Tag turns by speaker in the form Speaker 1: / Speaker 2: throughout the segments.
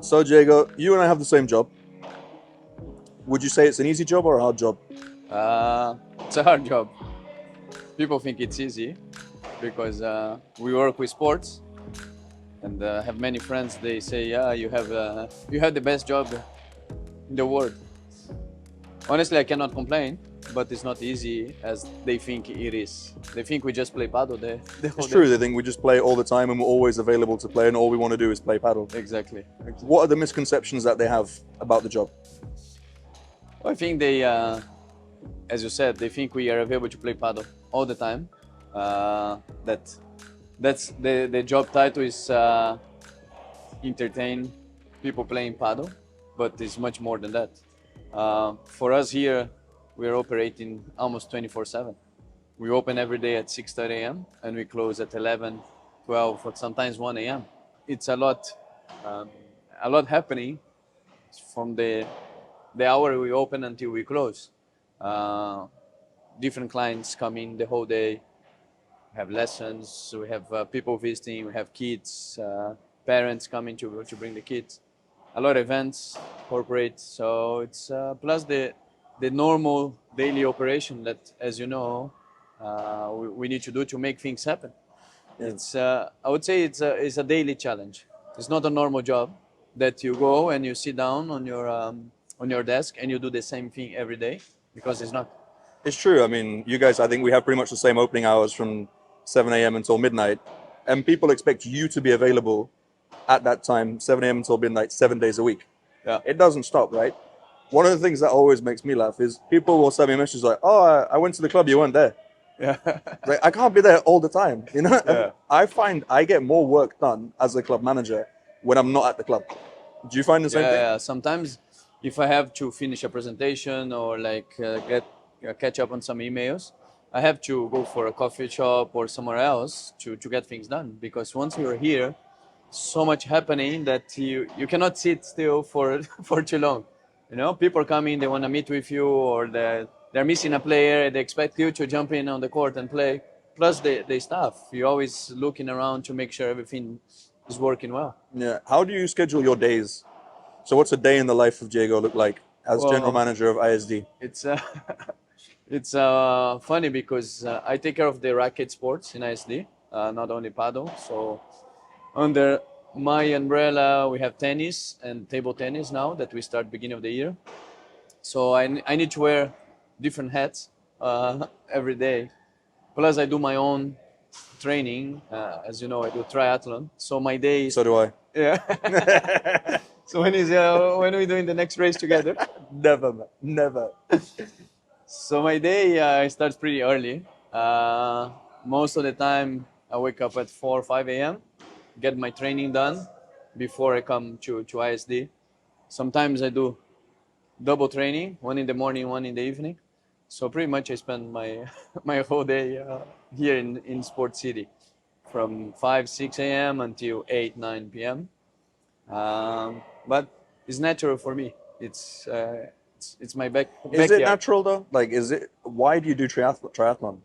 Speaker 1: So, Diego, you and I have the same job. Would you say it's an easy job or a hard job?
Speaker 2: It's a hard job. People think it's easy because we work with sports and have many friends. They say, "Yeah, you have the best job in the world." Honestly, I cannot complain, but it's not easy as they think it is. They think we just play paddle the
Speaker 1: It's
Speaker 2: whole day.
Speaker 1: true, they think we just play all the time and we're always available to play and all we want to do is play paddle.
Speaker 2: Exactly.
Speaker 1: What are the misconceptions that they have about the job?
Speaker 2: I think they, as you said, they think we are available to play paddle all the time. That that's the job title is entertain people playing paddle, but it's much more than that. For us here, we're operating almost 24/7. We open every day at 6:30 a.m. and we close at 11, 12, or sometimes 1 a.m. It's um, a lot happening from the hour we open until we close. Uh, Different clients come in the whole day, have lessons, we have people visiting, we have kids, parents coming to bring the kids, a lot of events, corporate. So it's plus the normal daily operation that, as you know, we need to do to make things happen. It's I would say it's a daily challenge. It's not a normal job that you go and you sit down on your desk and you do the same thing every day, because it's not.
Speaker 1: It's true. I mean, you guys, I think we have pretty much the same opening hours from 7 a.m. until midnight. And people expect you to be available at that time, 7 a.m. until midnight, 7 days a week.
Speaker 2: Yeah.
Speaker 1: It doesn't stop, right? One of the things that always makes me laugh is people will send me messages like, "Oh, I went to the club, you weren't there."
Speaker 2: Yeah.
Speaker 1: Like, I can't be there all the time, you know?
Speaker 2: Yeah.
Speaker 1: I find I get more work done as a club manager when I'm not at the club. Do you find the same thing?
Speaker 2: Yeah, sometimes if I have to finish a presentation or like get catch up on some emails, I have to go for a coffee shop or somewhere else to get things done, because once you're here, so much happening that you cannot sit still for for too long. You know, people come in, they want to meet with you, or they're missing a player, they expect you to jump in on the court and play. Plus the staff, you're always looking around to make sure everything is working well.
Speaker 1: Yeah. How do you schedule your days? So, what's a day in the life of Diego look like as general
Speaker 2: Well,
Speaker 1: manager of ISD?
Speaker 2: it's it's funny because I take care of the racket sports in ISD, not only paddle. So under my umbrella, we have tennis and table tennis now that we start beginning of the year. So I need to wear different hats every day. Plus, I do my own training. As you know, I do triathlon. So my days.
Speaker 1: So do I.
Speaker 2: Yeah. So when are we doing the next race together?
Speaker 1: Never, man. Never.
Speaker 2: So my day starts pretty early. Most of the time, I wake up at 4 or 5 a.m., get my training done before I come to ISD. Sometimes I do double training, one in the morning, one in the evening. So pretty much I spend my my whole day here in Sport City from 5, 6 a.m. until 8, 9 p.m. But it's natural for me. It's my
Speaker 1: Is it
Speaker 2: backyard.
Speaker 1: natural though? Like, is it? Why do you do triathlon?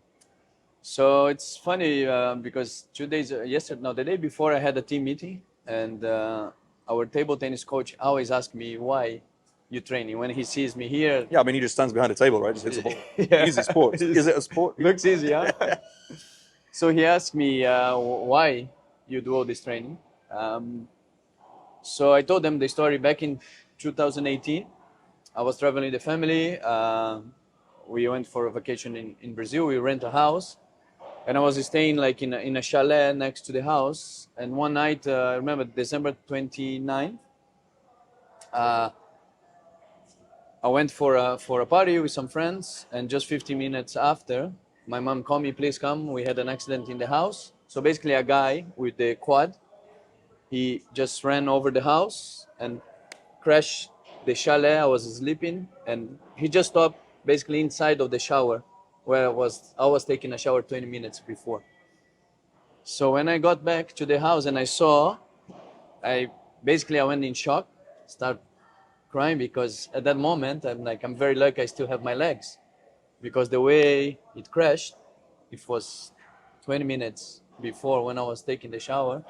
Speaker 2: So it's funny because 2 days yesterday, no, the day before I had a team meeting, and our table tennis coach always asks me why you training when he sees me here.
Speaker 1: Yeah, I mean, he just stands behind a table, right? Just hits a ball.
Speaker 2: Yeah.
Speaker 1: Easy sport. Is it a sport?
Speaker 2: Looks easy, huh? So he asked me why you do all this training. So I told them the story back in 2018. I was traveling with the family. We went for a vacation in Brazil. We rent a house, and I was staying like in a chalet next to the house. And one night, I remember December 29th, uh, I went for a party with some friends, and just 15 minutes after, my mom called me, please come. We had an accident in the house. So basically, a guy with the quad, he just ran over the house and crashed the chalet. I was sleeping, and he just stopped basically inside of the shower, where I was taking a shower 20 minutes before. So when I got back to the house and I saw, I went in shock, start crying, because at that moment I'm very lucky I still have my legs, because the way it crashed, it was 20 minutes before when I was taking the shower,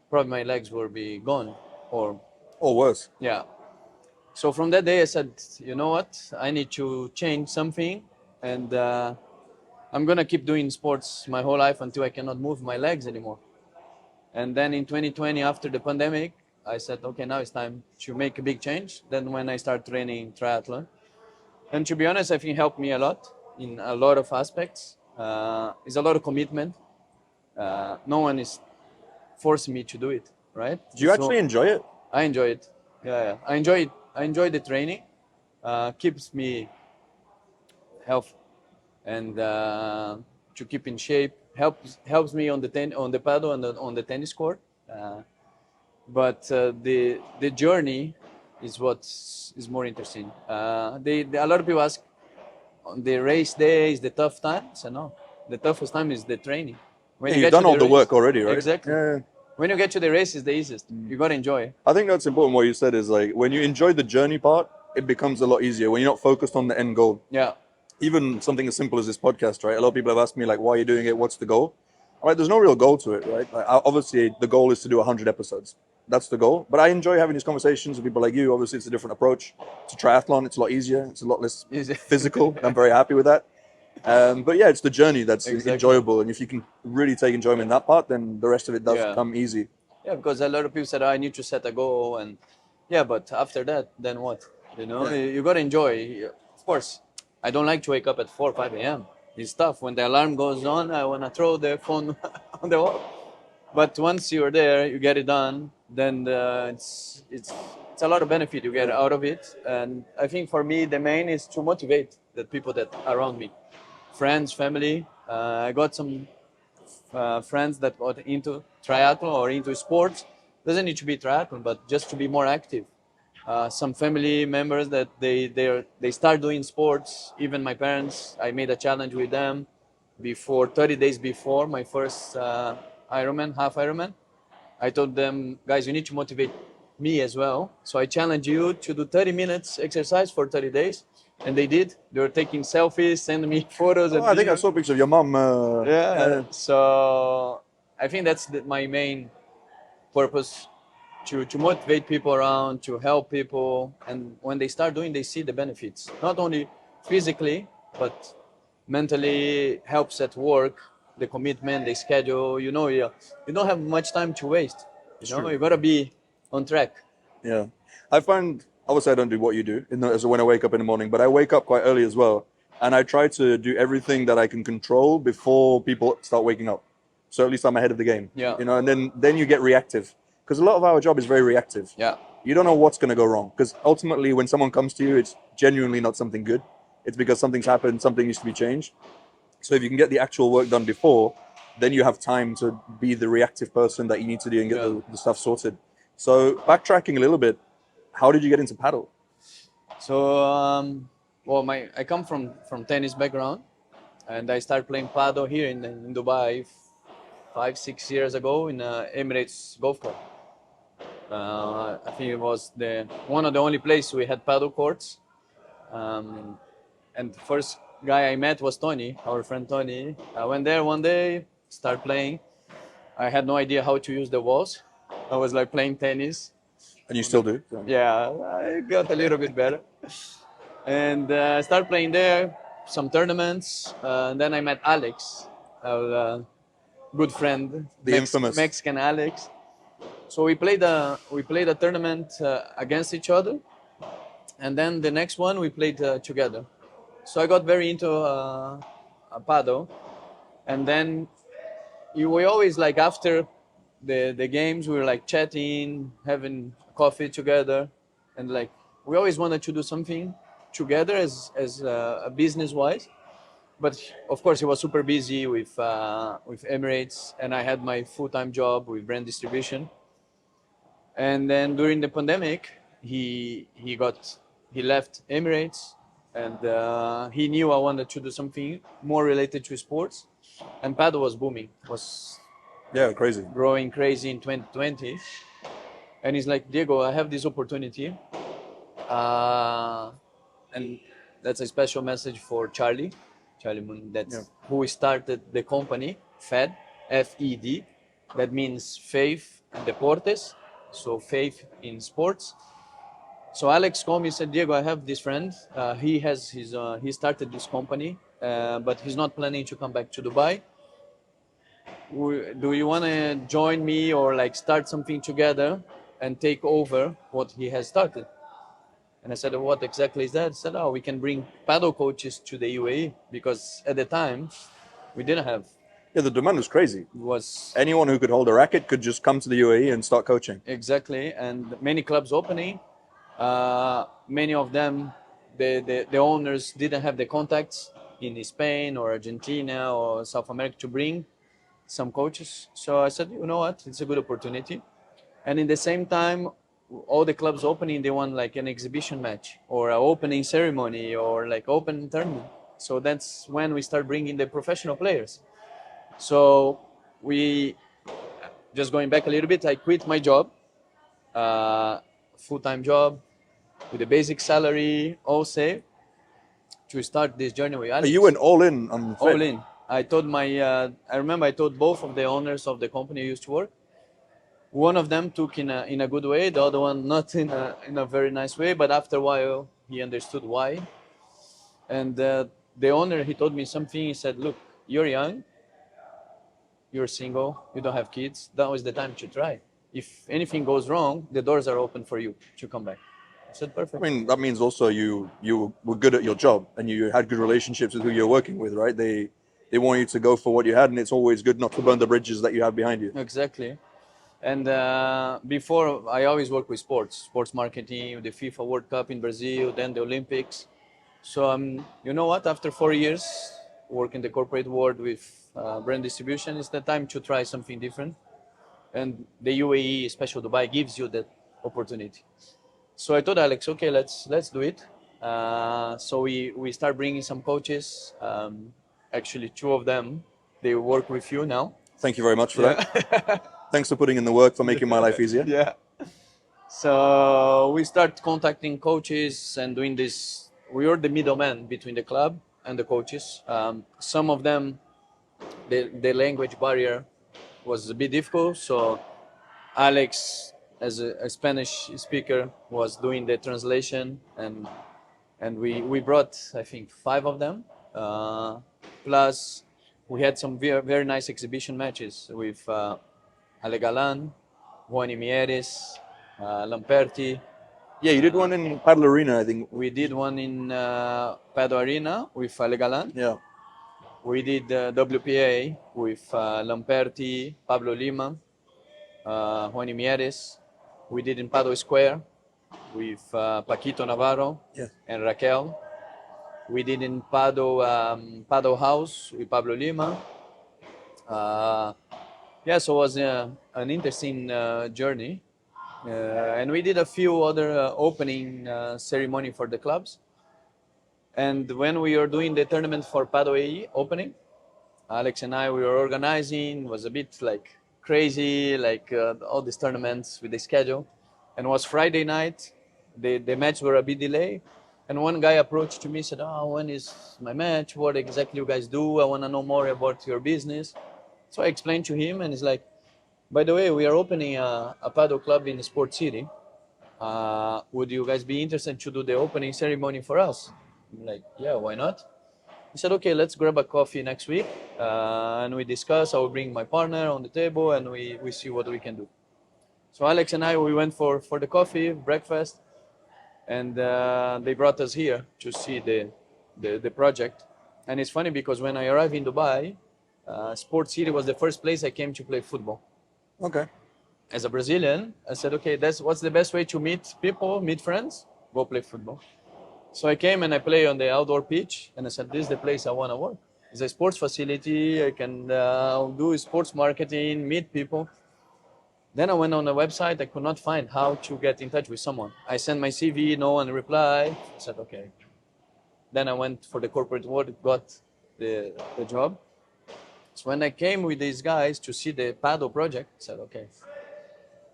Speaker 2: probably my legs will be gone. or
Speaker 1: Or worse.
Speaker 2: yeah. So from that day, I said, you know what? I need to change something, and I'm gonna keep doing sports my whole life until I cannot move my legs anymore. And then in 2020, after the pandemic, I said, okay, now it's time to make a big change. Then when I started training triathlon, and to be honest, I think it helped me a lot in a lot of aspects. It's a lot of commitment. No one is forcing me to do it, right?
Speaker 1: Do you actually enjoy it?
Speaker 2: I enjoy it. Yeah. I enjoy it. I enjoy the training. Keeps me healthy and to keep in shape. Helps me on the paddle and on the tennis court. But the journey is what is more interesting. A lot of people ask, on the race day is the tough time. So no, the toughest time is the training. When
Speaker 1: You've done all the
Speaker 2: race,
Speaker 1: work already, right?
Speaker 2: Exactly.
Speaker 1: Yeah.
Speaker 2: When you get to the race, it's the easiest. You gotta enjoy.
Speaker 1: I think that's important. What you said is like when you enjoy the journey part, it becomes a lot easier when you're not focused on the end goal.
Speaker 2: Yeah.
Speaker 1: Even something as simple as this podcast, right? A lot of people have asked me like, why are you doing it? What's the goal? All right, there's no real goal to it, right? Like, obviously, the goal is to do 100 episodes. That's the goal. But I enjoy having these conversations with people like you. Obviously, it's a different approach to triathlon. It's a lot easier. It's a lot less physical. And I'm very happy with that. But yeah, it's the journey that's enjoyable. And if you can really take enjoyment in that part, then the rest of it does come easy.
Speaker 2: Yeah, because a lot of people said, I need to set a goal. And yeah, but after that, then what? You know, you got to enjoy. Of course, I don't like to wake up at 4 or 5 a.m. It's tough. When the alarm goes on, I want to throw the phone on the wall. But once you're there, you get it done, then it's a lot of benefit you get out of it. And I think for me, the main is to motivate the people that are around me. Friends, family. I got some friends that got into triathlon or into sports. Doesn't need to be triathlon, but just to be more active. Some family members that they start doing sports. Even my parents, I made a challenge with them 30 days before my first Ironman, half Ironman. I told them, guys, you need to motivate me as well. So I challenge you to do 30 minutes exercise for 30 days. And they did. They were taking selfies, sending me photos.
Speaker 1: I think I saw pictures of your mom.
Speaker 2: So I think that's my main purpose, to motivate people around, to help people. And when they start doing, they see the benefits. Not only physically, but mentally, helps at work, the commitment, the schedule. You know, you don't have much time to waste. You got to be on track.
Speaker 1: Yeah. I find, obviously I don't do what you do when I wake up in the morning, but I wake up quite early as well. And I try to do everything that I can control before people start waking up. So at least I'm ahead of the game.
Speaker 2: Yeah.
Speaker 1: You know, and then you get reactive. Because a lot of our job is very reactive.
Speaker 2: Yeah.
Speaker 1: You don't know what's going to go wrong. Because ultimately, when someone comes to you, it's genuinely not something good. It's because something's happened, something needs to be changed. So if you can get the actual work done before, then you have time to be the reactive person that you need to do and get the stuff sorted. So backtracking a little bit, how did you get into paddle?
Speaker 2: So, I come from tennis background, and I started playing paddle here in Dubai 5-6 years ago in Emirates Golf Club. I think it was one of the only places we had paddle courts. And the first guy I met was Tony, our friend Tony. I went there one day, started playing. I had no idea how to use the walls. I was like playing tennis.
Speaker 1: And you still do?
Speaker 2: Yeah, I got a little bit better. And I started playing there, some tournaments. And then I met Alex, our good friend,
Speaker 1: the infamous
Speaker 2: Mexican Alex. So we played a tournament against each other. And then the next one we played together. So I got very into a paddle. And then we always, like, after the games, we were like chatting, having coffee together, and like we always wanted to do something together as a business wise. But of course, he was super busy with Emirates, and I had my full-time job with brand distribution. And then during the pandemic, he left Emirates, and he knew I wanted to do something more related to sports, and paddle was booming.
Speaker 1: Crazy.
Speaker 2: Growing crazy in 2020. And he's like, Diego, I have this opportunity. And that's a special message for Charlie Moon. That's who started the company, FED, F-E-D. That means Faith and Deportes. so faith in sports. So Alex called me and said, Diego, I have this friend. He started this company, but he's not planning to come back to Dubai. Do you want to join me or like start something together and take over what he has started? And I said, what exactly is that? He said, oh, we can bring paddle coaches to the UAE, because at the time we didn't have.
Speaker 1: Yeah, the demand was crazy.
Speaker 2: It was
Speaker 1: Anyone who could hold a racket could just come to the UAE and start coaching.
Speaker 2: exactly, and many clubs opening. Many of them, the owners didn't have the contacts in Spain or Argentina or South America to bring some coaches. So I said, you know what, it's a good opportunity. And in the same time, all the clubs opening, they want like an exhibition match or an opening ceremony or like open tournament. So that's when we start bringing the professional players. So we, just going back a little bit, I quit my job, full-time job with a basic salary, all saved, to start this journey with Alex.
Speaker 1: You went all in on
Speaker 2: all in. I told I remember I told both of the owners of the company I used to work. One of them took in a good way, the other one not in a very nice way, but after a while he understood why. And the owner, he told me something. He said, look, you're young, you're single, you don't have kids. That was the time to try. If anything goes wrong, the doors are open for you to come back. I said, perfect.
Speaker 1: I mean, that means also you were good at your job and you had good relationships with who you're working with, right? They want you to go for what you had, and it's always good not to burn the bridges that you have behind you.
Speaker 2: Exactly. And before, I always work with sports marketing, the FIFA World Cup in Brazil, then the Olympics. So you know what? After 4 years working the corporate world with brand distribution, it's the time to try something different. And the UAE, especially Dubai, gives you that opportunity. So I told Alex, okay, let's do it. So we start bringing some coaches. Actually, 2 of them, they work with you now.
Speaker 1: Thank you very much for that. Thanks for putting in the work, for making my life easier.
Speaker 2: Yeah. So we start contacting coaches and doing this. We are the middleman between the club and the coaches. Some of them, the language barrier was a bit difficult. So Alex, as a Spanish speaker, was doing the translation, and we brought, I think, 5 of them. Plus, we had some very, very nice exhibition matches with Ale Galan, Juani Mieres, Lamperti.
Speaker 1: Yeah, you did one in Padel Arena, I think.
Speaker 2: We did one in Padel Arena with Ale Galan.
Speaker 1: Yeah.
Speaker 2: We did WPA with Lamperti, Pablo Lima, Juani Mieres. We did in Padel Square with Paquito Navarro and Raquel. We did in Padel House with Pablo Lima. Yeah, so it was an interesting journey. And we did a few other opening ceremony for the clubs. And when we were doing the tournament for Padel AE opening, Alex and I, we were organizing. It was a bit like crazy, like all these tournaments with the schedule. And it was Friday night. The match were a bit delayed. And one guy approached to me, said, oh, when is my match? What exactly you guys do? I want to know more about your business. So I explained to him, and he's like, by the way, we are opening a paddle club in Sport City. Would you guys be interested to do the opening ceremony for us? I'm like, yeah, why not? He said, okay, let's grab a coffee next week. And we discuss. I will bring my partner on the table, and we see what we can do. So Alex and I, we went for the coffee, breakfast. And they brought us here to see the project. And it's funny because when I arrived in Dubai, Sport City was the first place I came to play football.
Speaker 1: Okay.
Speaker 2: As a Brazilian, I said, okay, what's the best way to meet people, meet friends? Go play football. So I came and I play on the outdoor pitch, and I said, this is the place I want to work. It's a sports facility. I can do sports marketing, meet people. Then I went on the website. I could not find how to get in touch with someone. I sent my CV, no one replied. I said, okay. Then I went for the corporate world, got the job. So when I came with these guys to see the paddle project, I said, okay,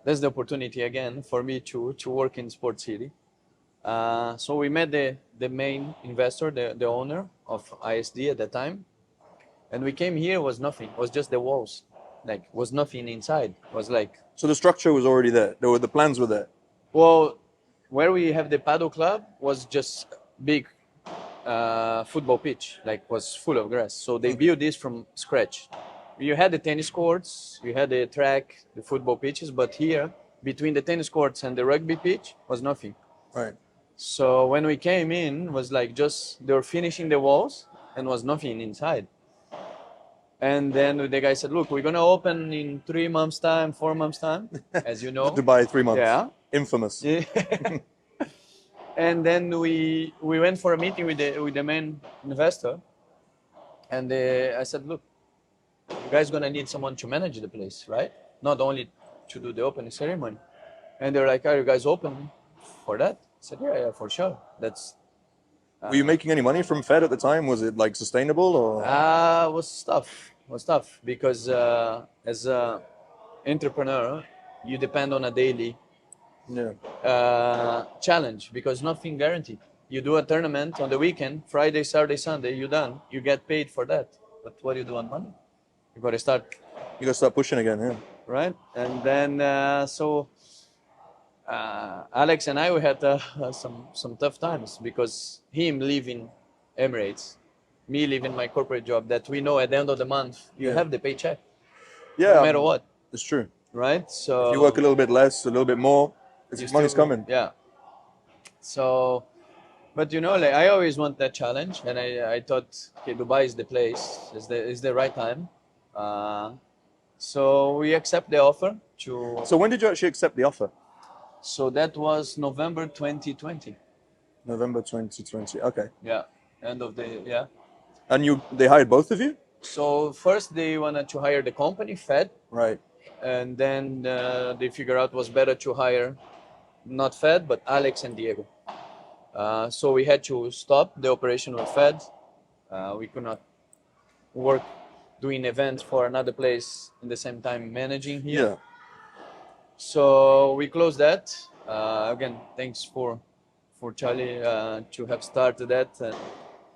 Speaker 2: that's the opportunity again for me to work in Sport City. So we met the main investor, the owner of ISD at that time. And we came here, was nothing. It was just the walls. Like, was nothing inside. It was like
Speaker 1: So the structure was already there. The plans were there.
Speaker 2: Well, where we have the paddle club was just big football pitch, like was full of grass. So they built this from scratch. You had the tennis courts, you had the track, the football pitches, but here between the tennis courts and the rugby pitch was nothing.
Speaker 1: Right.
Speaker 2: So when we came in, was like just they were finishing the walls and was nothing inside. And then the guy said, "Look, we're gonna open in 3 months' time, 4 months' time, as you know."
Speaker 1: Dubai, 3 months.
Speaker 2: Yeah.
Speaker 1: Infamous.
Speaker 2: Yeah. And then we went for a meeting with the main investor, and I said, "Look, you guys gonna need someone to manage the place, right? Not only to do the opening ceremony." And they're like, "Are you guys open for that?" I said, "Yeah, for sure. That's."
Speaker 1: Were you making any money from Fed at the time? Was it like sustainable or?
Speaker 2: Was tough. Was tough because as a entrepreneur, you depend on a daily challenge because nothing guaranteed. You do a tournament on the weekend, Friday, Saturday, Sunday, you're done. You get paid for that. But what do you do on Monday? You gotta start.
Speaker 1: You gotta start pushing again, yeah.
Speaker 2: Right, and then Alex and I we had some tough times because him leaving Emirates, me leaving my corporate job. That we know at the end of the month you have the paycheck,
Speaker 1: Yeah,
Speaker 2: no matter what.
Speaker 1: It's true.
Speaker 2: Right, so
Speaker 1: If you work a little bit less, a little bit more, money's coming.
Speaker 2: Yeah. So, but like I always want that challenge, and I thought, okay, Dubai is the place, is the right time. So we accept the offer to.
Speaker 1: So when did you actually accept the offer?
Speaker 2: So that was November 2020.
Speaker 1: November 2020. Okay.
Speaker 2: Yeah, end of the yeah.
Speaker 1: And they hired both of you?
Speaker 2: So first they wanted to hire the company, Fed.
Speaker 1: Right.
Speaker 2: And then they figured out it was better to hire not Fed, but Alex and Diego. So we had to stop the operation with Fed. We could not work doing events for another place in the same time managing here.
Speaker 1: Yeah.
Speaker 2: So we closed that. Again, thanks for Charlie to have started that. And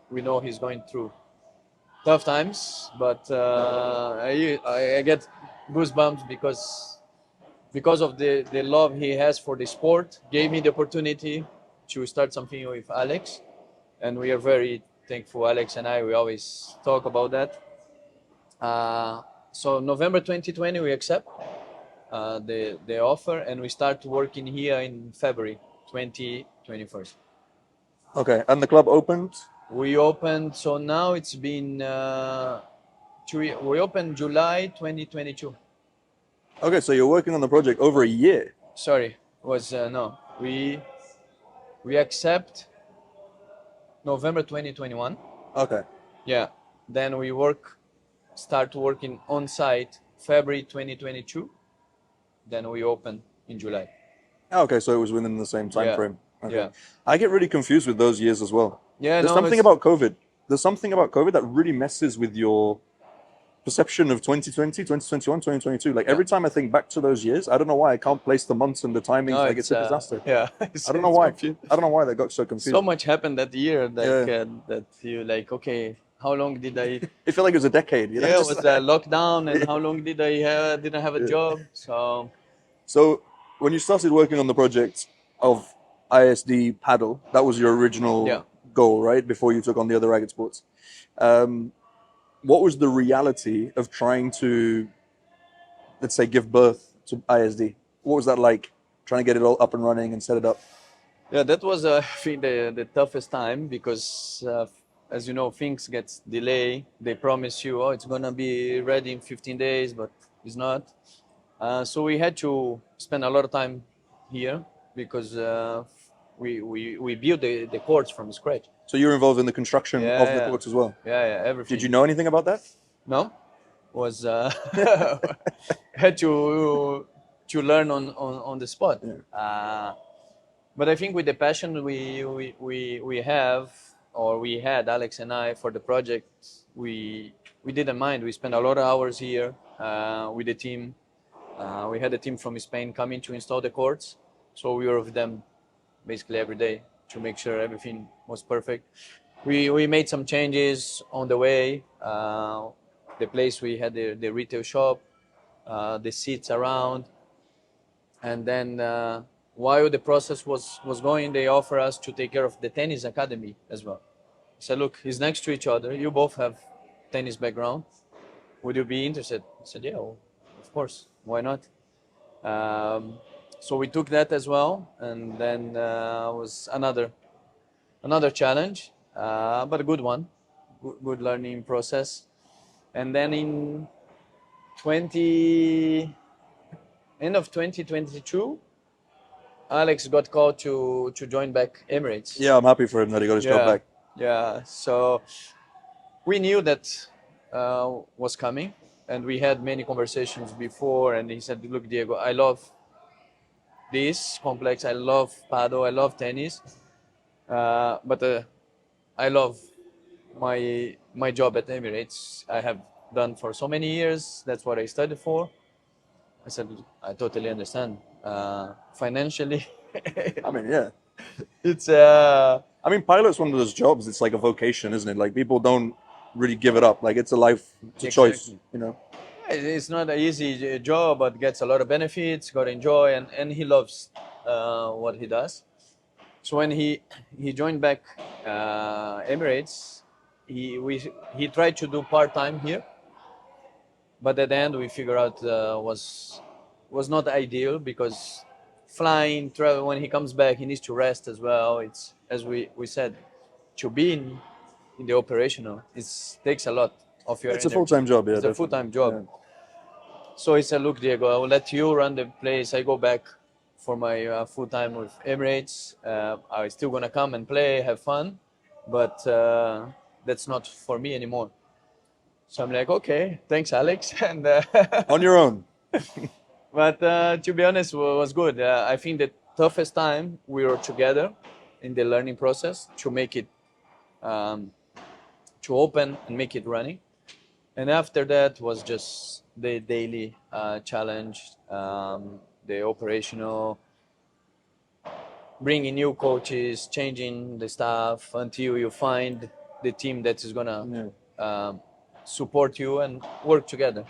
Speaker 2: we know he's going through tough times, but I get goosebumps because of the love he has for the sport. Gave me the opportunity to start something with Alex, and we are very thankful. Alex and I, we always talk about that. So November 2020 we accept the offer, and we start working here in February 2021.
Speaker 1: Okay, and the club opened?
Speaker 2: We opened, so now it's been we opened July 2022.
Speaker 1: Okay, so you're working on the project over a year.
Speaker 2: Sorry, was no. We accept November 2021.
Speaker 1: Okay.
Speaker 2: Yeah. Then we start working on site February 2022. Then we open in July.
Speaker 1: Okay, so it was within the same time frame. Okay.
Speaker 2: Yeah.
Speaker 1: I get really confused with those years as well.
Speaker 2: Yeah,
Speaker 1: There's something about COVID. There's something about COVID that really messes with your perception of 2020, 2021, 2022. Like every time I think back to those years, I don't know why I can't place the months and the timings.
Speaker 2: No,
Speaker 1: like it's a disaster.
Speaker 2: Yeah.
Speaker 1: I don't know why. I don't know why they got so confused.
Speaker 2: So much happened that year that you like, okay, how long did I?
Speaker 1: It felt like it was a decade. You know?
Speaker 2: Yeah, it was lockdown, and how long did I didn't have a job?
Speaker 1: So when you started working on the project of ISD Padel, that was your original goal, right? Before you took on the other racket sports. What was the reality of trying to, let's say, give birth to ISD? What was that like, trying to get it all up and running and set it up?
Speaker 2: Yeah, that was I think the toughest time because, as you know, things get delayed. They promise you, oh, it's gonna be ready in 15 days, but it's not. So we had to spend a lot of time here because we built the courts from scratch.
Speaker 1: So you were involved in the construction of the courts as well?
Speaker 2: Yeah, everything.
Speaker 1: Did you know anything about that?
Speaker 2: No, was had to learn on the spot. Yeah. But I think with the passion we have, or we had, Alex and I, for the project, we didn't mind. We spent a lot of hours here with the team. We had a team from Spain coming to install the courts, so we were with them basically every day to make sure everything was perfect. We made some changes on the way. The place we had the retail shop, the seats around. And then while the process was going, they offer us to take care of the tennis academy as well. I said, look, it's next to each other. You both have tennis background. Would you be interested? I said, yeah, well, of course. Why not? So we took that as well, and then was another challenge, but a good one, good learning process. And then in end of 2022, Alex got called to join back Emirates.
Speaker 1: Yeah, I'm happy for him that he got his job back.
Speaker 2: Yeah, so we knew that was coming, and we had many conversations before, and he said, look, Diego, I love this complex, I love paddle, I love tennis, but I love my job at Emirates. I have done for so many years. That's what I studied for. I said, I totally understand. Financially,
Speaker 1: I mean, yeah.
Speaker 2: It's
Speaker 1: I mean, pilot's one of those jobs. It's like a vocation, isn't it? Like people don't really give it up. Like it's a life, it's a choice, you know.
Speaker 2: It's not an easy job, but gets a lot of benefits. Got to enjoy, and he loves what he does. So when he joined back Emirates, he tried to do part-time here, but at the end we figured out was not ideal, because flying, travel, when he comes back, he needs to rest as well. It's, as we said, to be in the operational, it takes a lot of your
Speaker 1: It's
Speaker 2: energy.
Speaker 1: a full-time job, yeah.
Speaker 2: It's a full-time job. Yeah. So he said, look, Diego, I will let you run the place. I go back for my full-time with Emirates. I'm still going to come and play, have fun, but that's not for me anymore. So I'm like, okay, thanks, Alex. And
Speaker 1: on your own.
Speaker 2: But to be honest, it was good. I think the toughest time we were together in the learning process to make it, to open and make it running. And after that was just the daily challenge, the operational, bringing new coaches, changing the staff until you find the team that is going to support you and work together.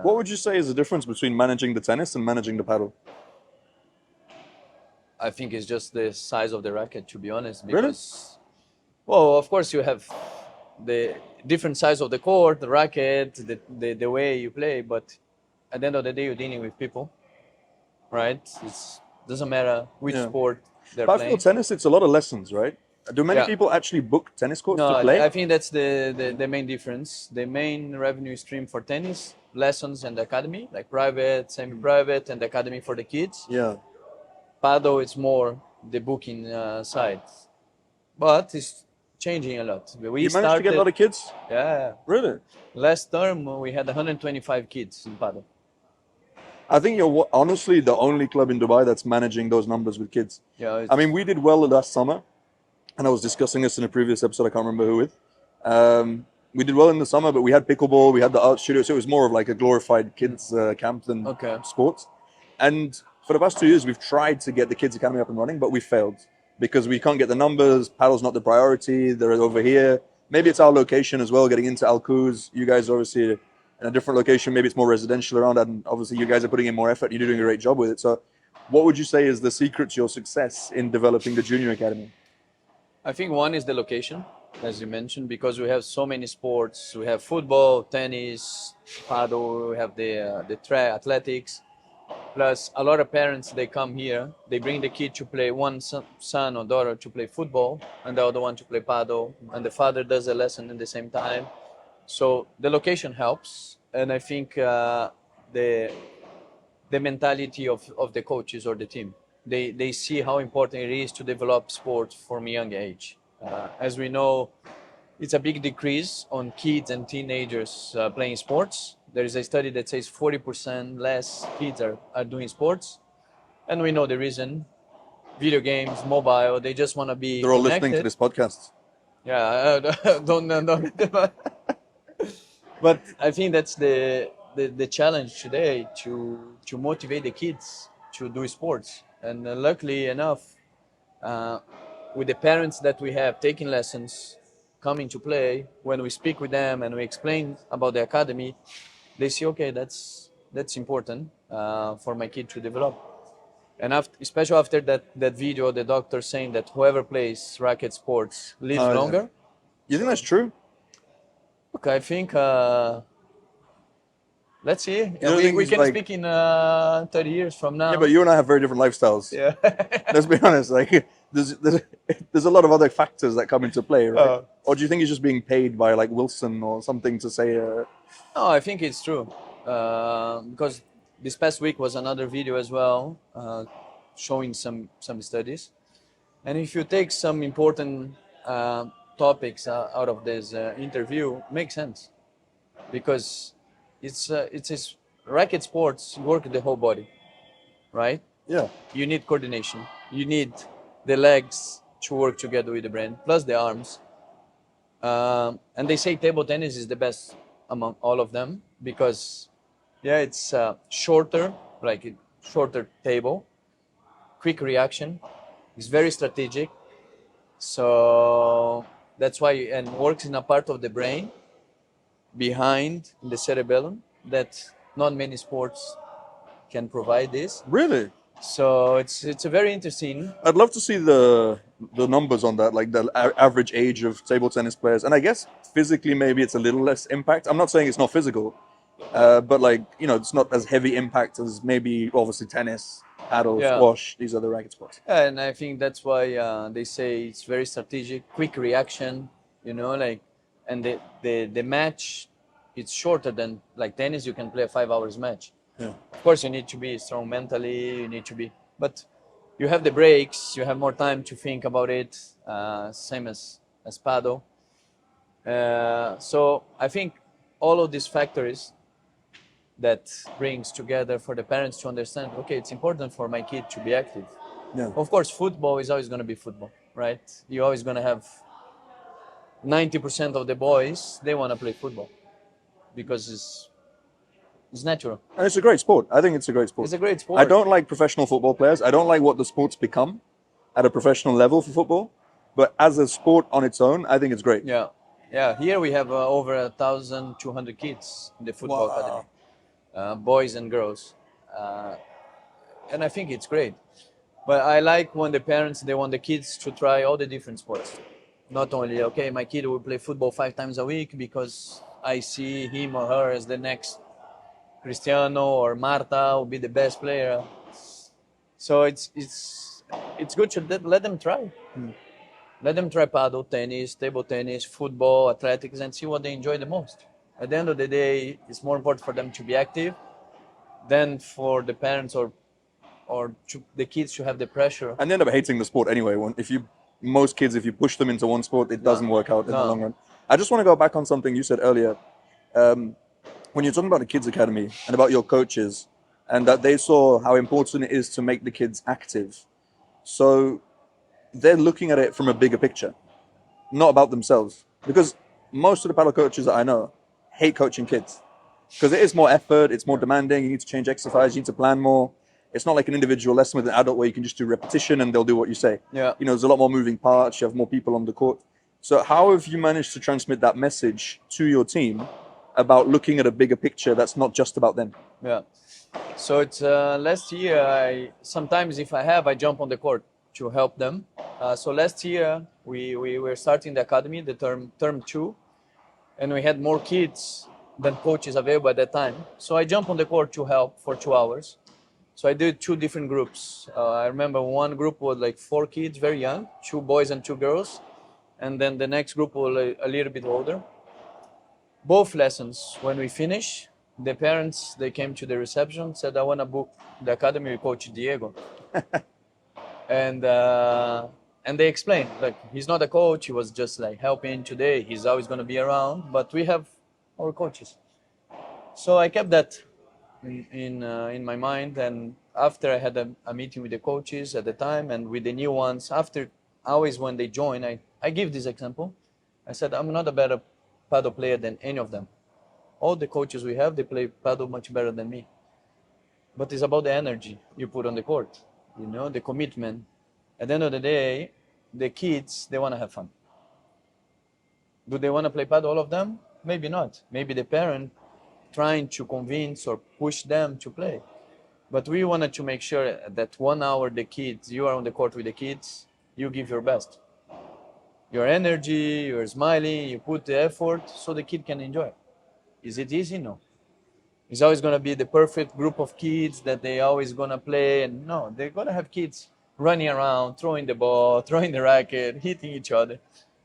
Speaker 1: What would you say is the difference between managing the tennis and managing the paddle?
Speaker 2: I think it's just the size of the racket, to be honest.
Speaker 1: Because,
Speaker 2: really? Well, of course you have the different size of the court, the racket, the way you play, but at the end of the day, you're dealing with people, right? It doesn't matter which sport they're
Speaker 1: but
Speaker 2: playing.
Speaker 1: I feel tennis, it's a lot of lessons, right? Do many people actually book tennis courts to play?
Speaker 2: I think that's the main difference. The main revenue stream for tennis, lessons and academy, like private, semi-private, and academy for the kids.
Speaker 1: Yeah.
Speaker 2: Padel, it's more the booking side. But it's changing a lot.
Speaker 1: You managed to get a lot of kids?
Speaker 2: Yeah.
Speaker 1: Really?
Speaker 2: Last term, we had 125 kids in Padel.
Speaker 1: I think you're honestly the only club in Dubai that's managing those numbers with kids.
Speaker 2: Yeah.
Speaker 1: I mean, we did well last summer, and I was discussing this in a previous episode, I can't remember who with. We did well in the summer, but we had pickleball, we had the art studio, so it was more of like a glorified kids camp than sports. And for the past 2 years, we've tried to get the kids academy up and running, but we failed because we can't get the numbers. Paddle's not the priority. They're over here. Maybe it's our location as well, getting into Al Quoz. You guys are obviously in a different location. Maybe it's more residential around that, and obviously you guys are putting in more effort. You're doing a great job with it. So what would you say is the secret to your success in developing the junior academy?
Speaker 2: I think one is the location, as you mentioned, because we have so many sports. We have football, tennis, paddle, we have the athletics. Plus, a lot of parents, they come here, they bring the kid to play, one son or daughter to play football, and the other one to play paddle, and the father does a lesson at the same time. So the location helps, and I think the mentality of the coaches or the team, they see how important it is to develop sport from a young age. As we know, it's a big decrease on kids and teenagers playing sports. There is a study that says 40% less kids are doing sports. And we know the reason. Video games, mobile, they just want to be
Speaker 1: They're all
Speaker 2: connected.
Speaker 1: listening to this podcast.
Speaker 2: Yeah, don't. But I think that's the challenge today, to motivate the kids to do sports. And luckily enough, with the parents that we have taking lessons, coming to play, when we speak with them and we explain about the academy, they see, okay, that's important for my kid to develop. And after, especially after that video, the doctor saying that whoever plays racket sports lives
Speaker 1: Oh, yeah.
Speaker 2: longer.
Speaker 1: You think that's true?
Speaker 2: Look, I think let's see.
Speaker 1: You don't think
Speaker 2: We
Speaker 1: it's
Speaker 2: can
Speaker 1: like,
Speaker 2: speak in 30 years from now.
Speaker 1: yeah, but you and I have very different lifestyles.
Speaker 2: Yeah.
Speaker 1: Let's be honest. Like, there's a lot of other factors that come into play, right? Or do you think he's just being paid by like Wilson or something to say?
Speaker 2: No, I think it's true. Because this past week was another video as well, showing some studies. And if you take some important topics out of this interview, makes sense. Because it's racket sports work the whole body, right?
Speaker 1: Yeah.
Speaker 2: You need coordination. You need the legs to work together with the brain, plus the arms. And they say table tennis is the best among all of them because, yeah, it's shorter, like a shorter table, quick reaction. It's very strategic. So that's why, and works in a part of the brain behind the cerebellum that not many sports can provide this.
Speaker 1: Really?
Speaker 2: So it's a very interesting.
Speaker 1: I'd love to see the numbers on that, like the average age of table tennis players, and I guess physically maybe it's a little less impact. I'm not saying it's not physical, but like it's not as heavy impact as maybe obviously tennis, paddle,
Speaker 2: Yeah.
Speaker 1: squash. These are the racket sports.
Speaker 2: And I think that's why they say it's very strategic, quick reaction, like, and the match, it's shorter than like tennis. You can play a 5 hours match.
Speaker 1: Yeah.
Speaker 2: Of course, you need to be strong mentally. You need to be, but you have the breaks. You have more time to think about it. Same as paddle. So I think all of these factors that brings together for the parents to understand. Okay, it's important for my kid to be active.
Speaker 1: Yeah.
Speaker 2: Of course, football is always going to be football, right? You're always going to have 90% of the boys, they want to play football because it's natural.
Speaker 1: And it's a great sport. I think it's a great sport.
Speaker 2: It's a great sport.
Speaker 1: I don't like professional football players. I don't like what the sport's become at a professional level for football. But as a sport on its own, I think it's great.
Speaker 2: Yeah. Yeah. Here we have over 1,200 kids in the football academy, boys and girls. And I think it's great. But I like when the parents, they want the kids to try all the different sports. Not only, okay, my kid will play football 5 times a week because I see him or her as the next Cristiano or Marta will be the best player. So it's good to let them try. Let them try paddle, tennis, table tennis, football, athletics, and see what they enjoy the most. At the end of the day, it's more important for them to be active than for the parents or the kids to have the pressure.
Speaker 1: And they end up hating the sport anyway. Most kids, if you push them into one sport, it doesn't work out in the long run. I just want to go back on something you said earlier. When you're talking about the kids academy and about your coaches and that they saw how important it is to make the kids active. So they're looking at it from a bigger picture, not about themselves. Because most of the paddle coaches that I know hate coaching kids because it is more effort, it's more demanding, you need to change exercise, you need to plan more. It's not like an individual lesson with an adult where you can just do repetition and they'll do what you say.
Speaker 2: Yeah.
Speaker 1: There's a lot more moving parts, you have more people on the court. So how have you managed to transmit that message to your team about looking at a bigger picture that's not just about them?
Speaker 2: Yeah. So it's last year, sometimes if I jump on the court to help them. So last year we were starting the academy, the term 2, and we had more kids than coaches available at that time. So I jumped on the court to help for 2 hours. So I did 2 different groups. I remember one group was like 4 kids, very young, 2 boys and 2 girls. And then the next group was a little bit older. Both lessons, when we finished, the parents, they came to the reception, said, I want to book the academy with Coach Diego. And they explained, like, he's not a coach, he was just like helping today, he's always going to be around, but we have our coaches. So I kept that in my mind, and after I had a meeting with the coaches at the time and with the new ones, after always when they join, I give this example. I said, I'm not a better paddle player than any of them. All the coaches we have, they play paddle much better than me. But it's about the energy you put on the court, the commitment. At the end of the day, the kids, they want to have fun. Do they want to play paddle, all of them? Maybe not. Maybe the parent trying to convince or push them to play. But we wanted to make sure that 1 hour the kids, you are on the court with the kids, you give your best. Your energy, you're smiling, you put the effort so the kid can enjoy. Is it easy? No. It's always going to be the perfect group of kids that they always going to play. And no, they're going to have kids running around, throwing the ball, throwing the racket, hitting each other.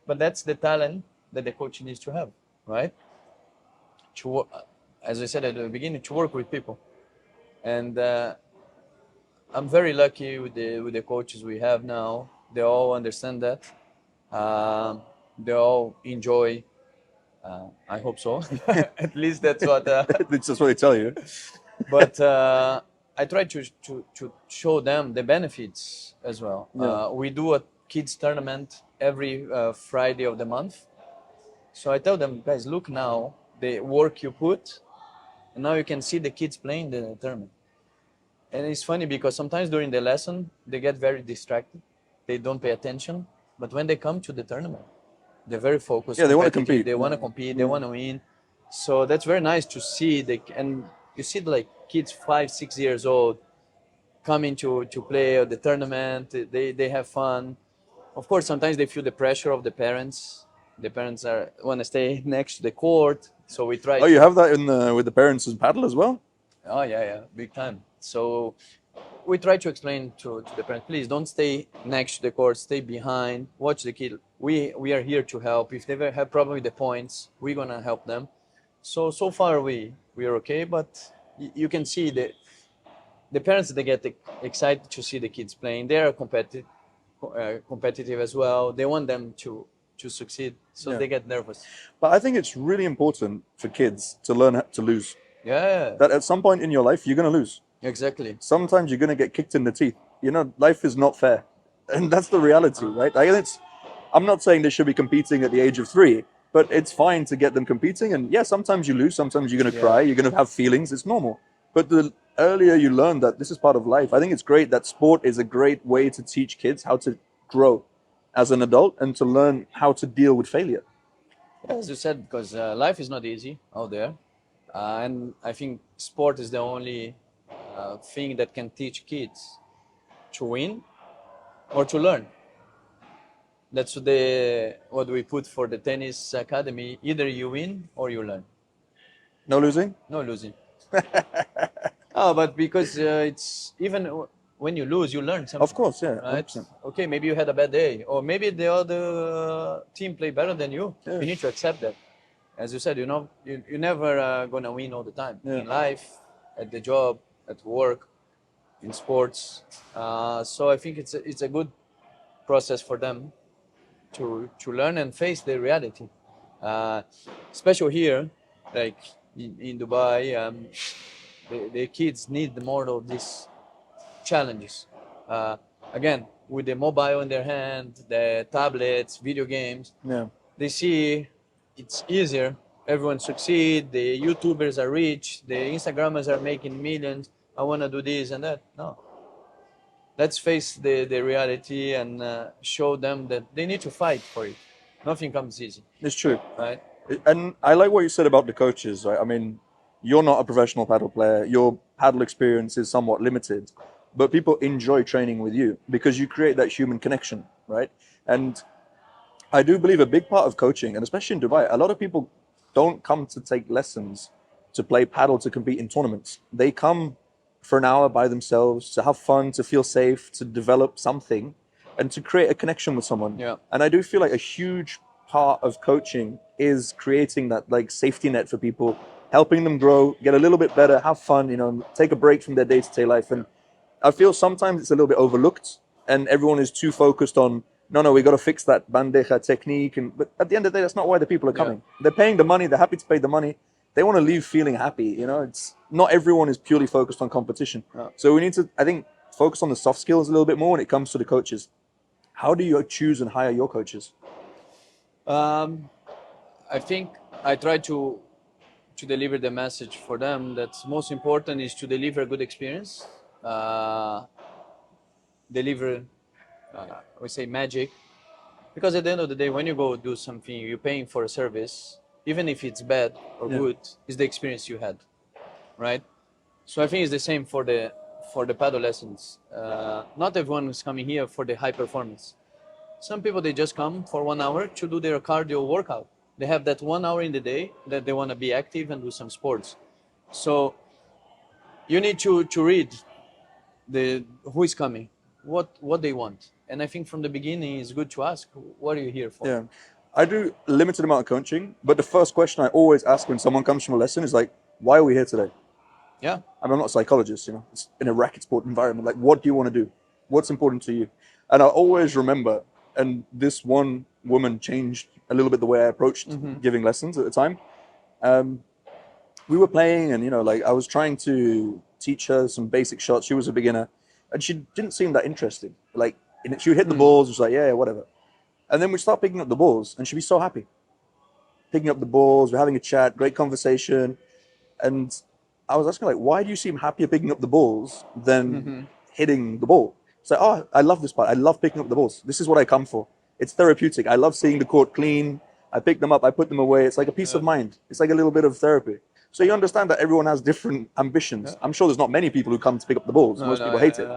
Speaker 2: But that's the talent that the coach needs to have, right? To, as I said at the beginning, to work with people. And I'm very lucky with the coaches we have now. They all understand that. They all enjoy. I hope so. At least that's what.
Speaker 1: It's just what they tell you.
Speaker 2: But I try to show them the benefits as well.
Speaker 1: Yeah.
Speaker 2: We do a kids tournament every Friday of the month. So I tell them, guys, look now the work you put, and now you can see the kids playing the tournament. And it's funny because sometimes during the lesson they get very distracted, they don't pay attention. But when they come to the tournament, they're very focused.
Speaker 1: Yeah, they want to compete.
Speaker 2: They want to compete. They want to win. So that's very nice to see. And you see like kids 5, 6 years old coming to play the tournament. They have fun. Of course, sometimes they feel the pressure of the parents. The parents want to stay next to the court. So we try.
Speaker 1: Oh, you have that with the parents in paddle as well?
Speaker 2: Oh yeah, big time. So we try to explain to the parents, please don't stay next to the court, stay behind, watch the kid. We are here to help. If they have problem with the points, we're gonna help them. So far we are okay, but you can see the parents, they get excited to see the kids playing. They are competitive as well. They want them to succeed, so
Speaker 1: Yeah.
Speaker 2: they get nervous.
Speaker 1: But I think it's really important for kids to learn to lose.
Speaker 2: Yeah,
Speaker 1: That at some point in your life, you're going to lose.
Speaker 2: exactly.
Speaker 1: Sometimes you're going to get kicked in the teeth. You know, life is not fair. And that's the reality, right? I'm not saying they should be competing at the age of 3, but it's fine to get them competing. And yeah, sometimes you lose. Sometimes you're going to cry. You're going to have feelings. It's normal. But the earlier you learn that this is part of life, I think it's great that sport is a great way to teach kids how to grow as an adult and to learn how to deal with failure.
Speaker 2: As you said, because life is not easy out there. And I think sport is the only thing that can teach kids to win or to learn. That's what we put for the tennis academy. Either you win or you learn.
Speaker 1: No losing?
Speaker 2: No losing. Oh, but because it's even when you lose, you learn something.
Speaker 1: Of course, yeah.
Speaker 2: Right?
Speaker 1: 100%.
Speaker 2: Okay, maybe you had a bad day, or maybe the other team played better than you.
Speaker 1: Yeah.
Speaker 2: You need to accept that. As you said, you're never gonna win all the time in life, at the job, at work, in sports. So I think it's a good process for them to learn and face the reality. Especially here, like in Dubai, the kids need more of these challenges. Again, with the mobile in their hand, the tablets, video games,
Speaker 1: Yeah.
Speaker 2: they see it's easier. Everyone succeed. The YouTubers are rich. The Instagrammers are making millions. I want to do this and that. No. Let's face the reality and show them that they need to fight for it. Nothing comes easy,
Speaker 1: It's true.
Speaker 2: right?
Speaker 1: And I like what you said about the coaches, right? I mean, you're not a professional paddle player. Your paddle experience is somewhat limited, but people enjoy training with you because you create that human connection, right? And I do believe a big part of coaching, and especially in Dubai, a lot of people don't come to take lessons to play paddle to compete in tournaments. They come for an hour by themselves to have fun, to feel safe, to develop something, and to create a connection with someone.
Speaker 2: Yeah.
Speaker 1: And I do feel like a huge part of coaching is creating that like safety net for people, helping them grow, get a little bit better, have fun, take a break from their day-to-day life. And I feel sometimes it's a little bit overlooked and everyone is too focused on, no, we got to fix that bandeja technique. But at the end of the day, that's not why the people are coming.
Speaker 2: Yeah.
Speaker 1: They're paying the money. They're happy to pay the money. They want to leave feeling happy. It's not everyone is purely focused on competition.
Speaker 2: Yeah.
Speaker 1: So we need to, I think, focus on the soft skills a little bit more when it comes to the coaches. How do you choose and hire your coaches?
Speaker 2: I think I try to deliver the message for them that's most important is to deliver a good experience, deliver, we say magic, because at the end of the day, when you go do something, you're paying for a service, even if it's bad or good, it's the experience you had, right? So I think it's the same for for the paddle lessons. Not everyone is coming here for the high performance. Some people, they just come for 1 hour to do their cardio workout. They have that 1 hour in the day that they want to be active and do some sports. So you need to read who is coming, what they want. And I think from the beginning it's good to ask, what are you here for?
Speaker 1: Yeah. I do a limited amount of coaching, but the first question I always ask when someone comes from a lesson is like, why are we here today?
Speaker 2: Yeah.
Speaker 1: I mean, I'm not a psychologist, it's in a racket sport environment. Like, what do you want to do? What's important to you? And I always remember, and this one woman changed a little bit the way I approached giving lessons at the time. We were playing, and like I was trying to teach her some basic shots. She was a beginner, and she didn't seem that interested. Like, she would hit the balls, just like, yeah, whatever. And then we start picking up the balls, and she'd be so happy. Picking up the balls, we're having a chat, great conversation. And I was asking, like, why do you seem happier picking up the balls than hitting the ball? It's like, oh, I love this part. I love picking up the balls. This is what I come for. It's therapeutic. I love seeing the court clean. I pick them up, I put them away. It's like a peace of mind. It's like a little bit of therapy. So you understand that everyone has different ambitions. Yeah. I'm sure there's not many people who come to pick up the balls. Most people hate it.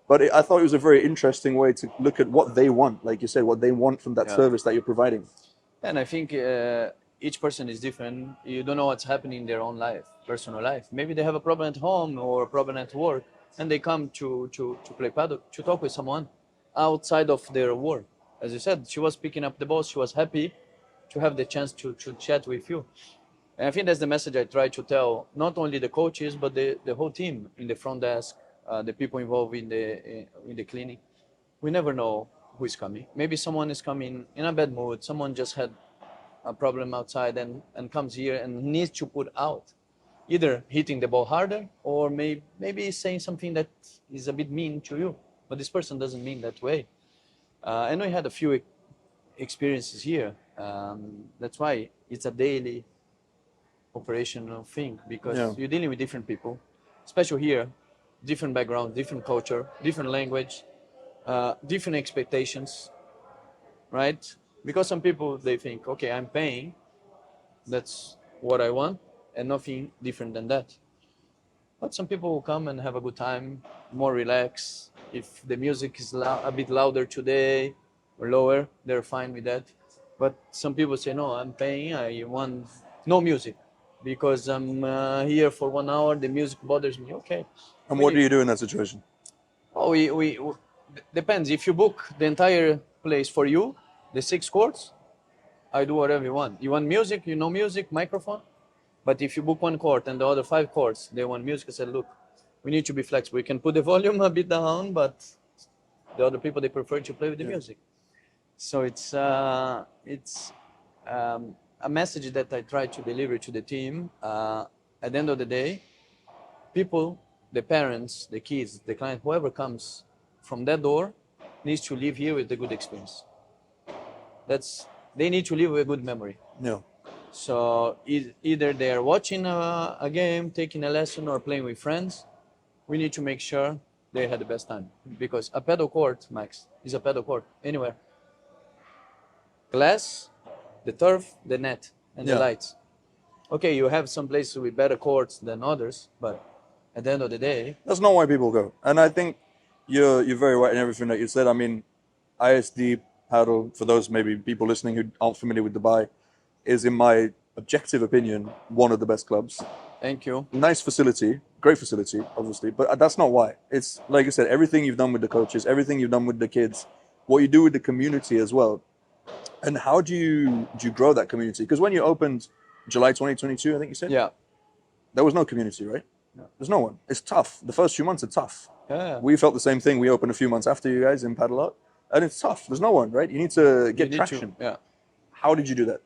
Speaker 1: But I thought it was a very interesting way to look at what they want, like you said, what they want from that service that you're providing.
Speaker 2: And I think each person is different. You don't know what's happening in their own life, personal life. Maybe they have a problem at home or a problem at work, and they come to play paddle, to talk with someone outside of their work. As you said, she was picking up the ball. She was happy to have the chance to chat with you. And I think that's the message I try to tell, not only the coaches, but the whole team in the front desk, the people involved in the clinic. We never know who is coming. Maybe someone is coming in a bad mood. Someone just had a problem outside and comes here and needs to put out, either hitting the ball harder or maybe saying something that is a bit mean to you. But this person doesn't mean that way. And we had a few experiences here. That's why it's a daily operational thing, because you're dealing with different people, especially here, different background, different culture, different language, different expectations, right? Because some people, they think, okay, I'm paying, that's what I want, and nothing different than that. But some people will come and have a good time, more relaxed. If the music is a bit louder today or lower, they're fine with that. But some people say, no, I'm paying, I want no music because I'm here for 1 hour, the music bothers me. Okay.
Speaker 1: And what do you do in that situation?
Speaker 2: Oh, we depends. If you book the entire place for you, the 6 courts, I do whatever you want. You want music, music, microphone. But if you book 1 court and the other 5 courts, they want music, I said, look, we need to be flexible. We can put the volume a bit down, but the other people, they prefer to play with the music. So it's a message that I try to deliver to the team. At the end of the day, people, the parents, the kids, the client, whoever comes from that door needs to leave here with a good experience. They need to leave with a good memory.
Speaker 1: Yeah.
Speaker 2: So either they are watching a game, taking a lesson, or playing with friends, we need to make sure they had the best time. Because a paddle court, Max, is a paddle court anywhere. Glass, the turf, the net, and the lights. Okay, you have some places with better courts than others, but at the end of the day,
Speaker 1: that's not why people go. And I think you're very right in everything that you said. I mean, ISD paddle, for those maybe people listening who aren't familiar with Dubai, is, in my objective opinion, one of the best clubs.
Speaker 2: Thank you.
Speaker 1: Nice facility, great facility, obviously, but that's not why. It's like you said, everything you've done with the coaches, everything you've done with the kids, what you do with the community as well. And how do you grow that community? Because when you opened July 2022, I think you said, there was no community, right? No. There's no one. It's tough. The first few months are tough.
Speaker 2: Yeah.
Speaker 1: We felt the same thing. We opened a few months after you guys in Padel Art, and it's tough. There's no one, right? You need to get traction. How did you do that?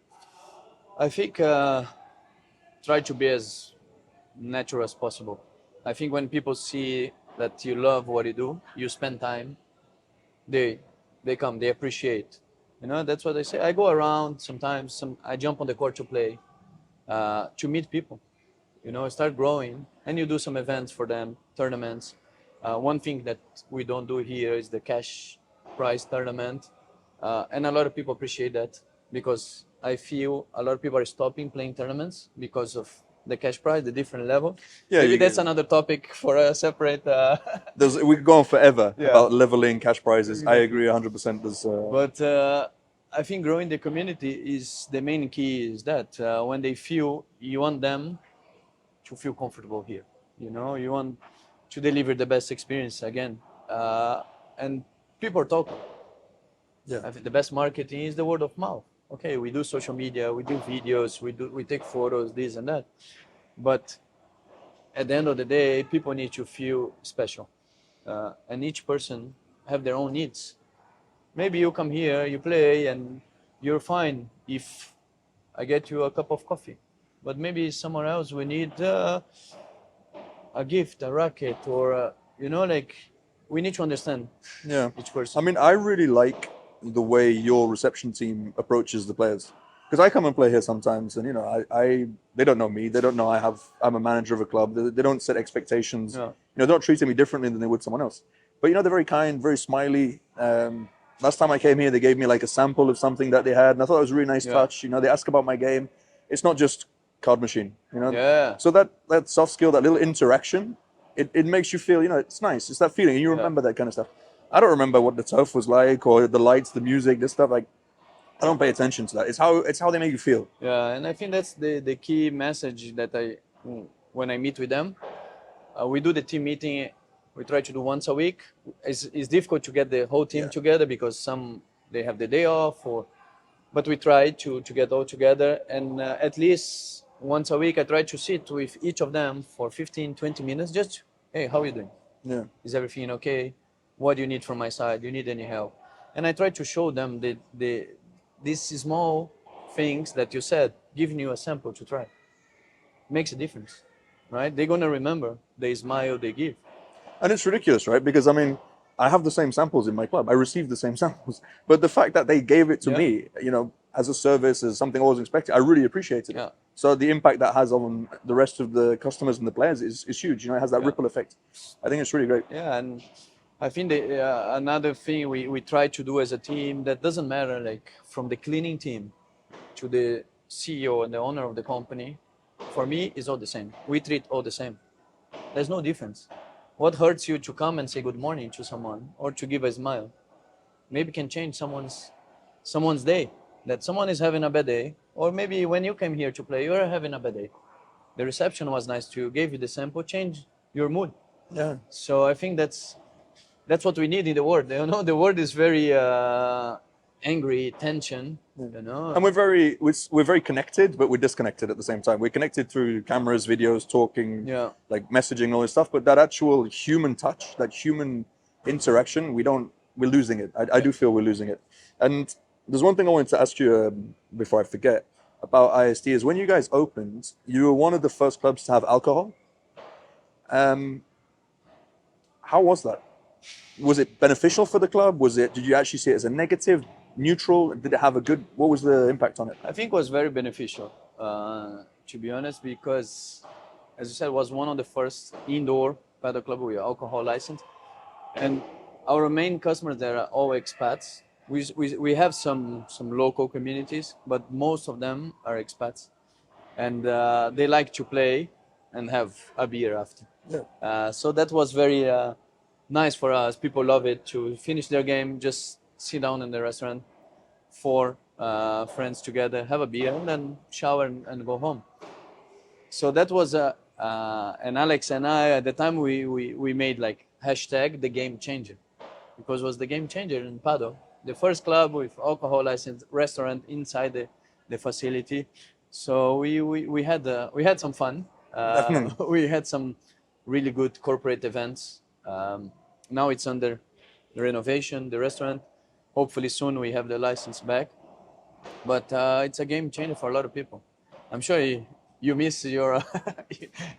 Speaker 2: I think try to be as natural as possible. I think when people see that you love what you do, you spend time, they come, they appreciate. That's what I say. I go around sometimes. I jump on the court to play, to meet people. Start growing, and you do some events for them, tournaments. One thing that we don't do here is the cash prize tournament, and a lot of people appreciate that, because I feel a lot of people are stopping playing tournaments because of the cash prize, the different level.
Speaker 1: Yeah,
Speaker 2: Maybe
Speaker 1: you
Speaker 2: that's
Speaker 1: get-
Speaker 2: another topic for a separate.
Speaker 1: we could go on forever
Speaker 2: Yeah.
Speaker 1: about leveling cash prizes. I
Speaker 2: Exactly.
Speaker 1: agree 100%.
Speaker 2: But I think growing the community is the main key. Is that when they feel, you want them to feel comfortable here. You know, you want to deliver the best experience again. And people talk.
Speaker 1: Yeah.
Speaker 2: I think the best marketing is the word of mouth. Okay, we do social media, we do videos, we take photos, this and that. But at the end of the day, people need to feel special, and each person have their own needs. Maybe you come here, you play, and you're fine if I get you a cup of coffee. But maybe somewhere else we need a gift, a racket, or like we need to understand
Speaker 1: Yeah.
Speaker 2: each person.
Speaker 1: I mean, I really like the way your reception team approaches the players. Because I come and play here sometimes, and they don't know me. They don't know I'm a manager of a club. They don't set expectations.
Speaker 2: Yeah.
Speaker 1: They're not treating me differently than they would someone else. But they're very kind, very smiley. Last time I came here, they gave me like a sample of something that they had, and I thought it was a really nice
Speaker 2: Yeah.
Speaker 1: touch. They ask about my game. It's not just card machine.
Speaker 2: Yeah.
Speaker 1: So that soft skill, that little interaction, it makes you feel, it's nice. It's that feeling, and you remember that kind of stuff. I don't remember what the turf was like, or the lights, the music, this stuff. Like, I don't pay attention to that. It's how they make you feel.
Speaker 2: Yeah, and I think that's the key message that when I meet with them, we do the team meeting. We try to do once a week. It's difficult to get the whole team
Speaker 1: Yeah.
Speaker 2: together because some they have the day off, but we try to get all together. And at least once a week, I try to sit with each of them for 15, 20 minutes. Just, hey, how are you doing?
Speaker 1: Yeah.
Speaker 2: Is everything okay? What do you need from my side? Do you need any help? And I try to show them these small things that you said, giving you a sample to try. Makes a difference, right? They're gonna remember the smile they give.
Speaker 1: And it's ridiculous, right? Because I mean, I have the same samples in my club. I received the same samples, but the fact that they gave it to
Speaker 2: Yeah.
Speaker 1: me, as a service, as something I wasn't expecting, I really appreciated
Speaker 2: Yeah.
Speaker 1: it. So the impact that has on the rest of the customers and the players is huge. It has that
Speaker 2: Yeah.
Speaker 1: ripple effect. I think it's really great.
Speaker 2: Yeah, and I think another thing we try to do as a team that doesn't matter, like from the cleaning team to the CEO and the owner of the company, for me, is all the same. We treat all the same. There's no difference. What hurts you to come and say good morning to someone or to give a smile? Maybe can change someone's day. That someone is having a bad day, or maybe when you came here to play, you're having a bad day. The reception was nice to you, gave you the sample, change your mood.
Speaker 1: Yeah.
Speaker 2: So I think that's what we need in the world. The world is very angry, tension.
Speaker 1: And we're very connected, but we're disconnected at the same time. We're connected through cameras, videos, talking,
Speaker 2: Yeah.
Speaker 1: like messaging, all this stuff. But that actual human touch, that human interaction, we're losing it. I do feel we're losing it. And there's one thing I wanted to ask you before I forget about ISD is when you guys opened, you were one of the first clubs to have alcohol. How was that? Was it beneficial for the club? Did you actually see it as a negative, neutral? Did it have what was the impact on it?
Speaker 2: I think it was very beneficial, to be honest, because, as you said, it was one of the first indoor paddle club with alcohol license. And our main customers there are all expats. We have some local communities, but most of them are expats. And they like to play and have a beer after.
Speaker 1: Yeah.
Speaker 2: So that was very nice for us. People love it to finish their game, just sit down in the restaurant, four friends together, have a beer, and then shower and go home. So that was and Alex and I at the time we made like hashtag the game changer, because it was the game changer in Padel. The first club with alcohol license restaurant inside the facility. So we had some fun.
Speaker 1: Definitely.
Speaker 2: We had some really good corporate events. Now it's under the renovation, the restaurant. Hopefully soon we have the license back. But it's a game changer for a lot of people. I'm sure you miss your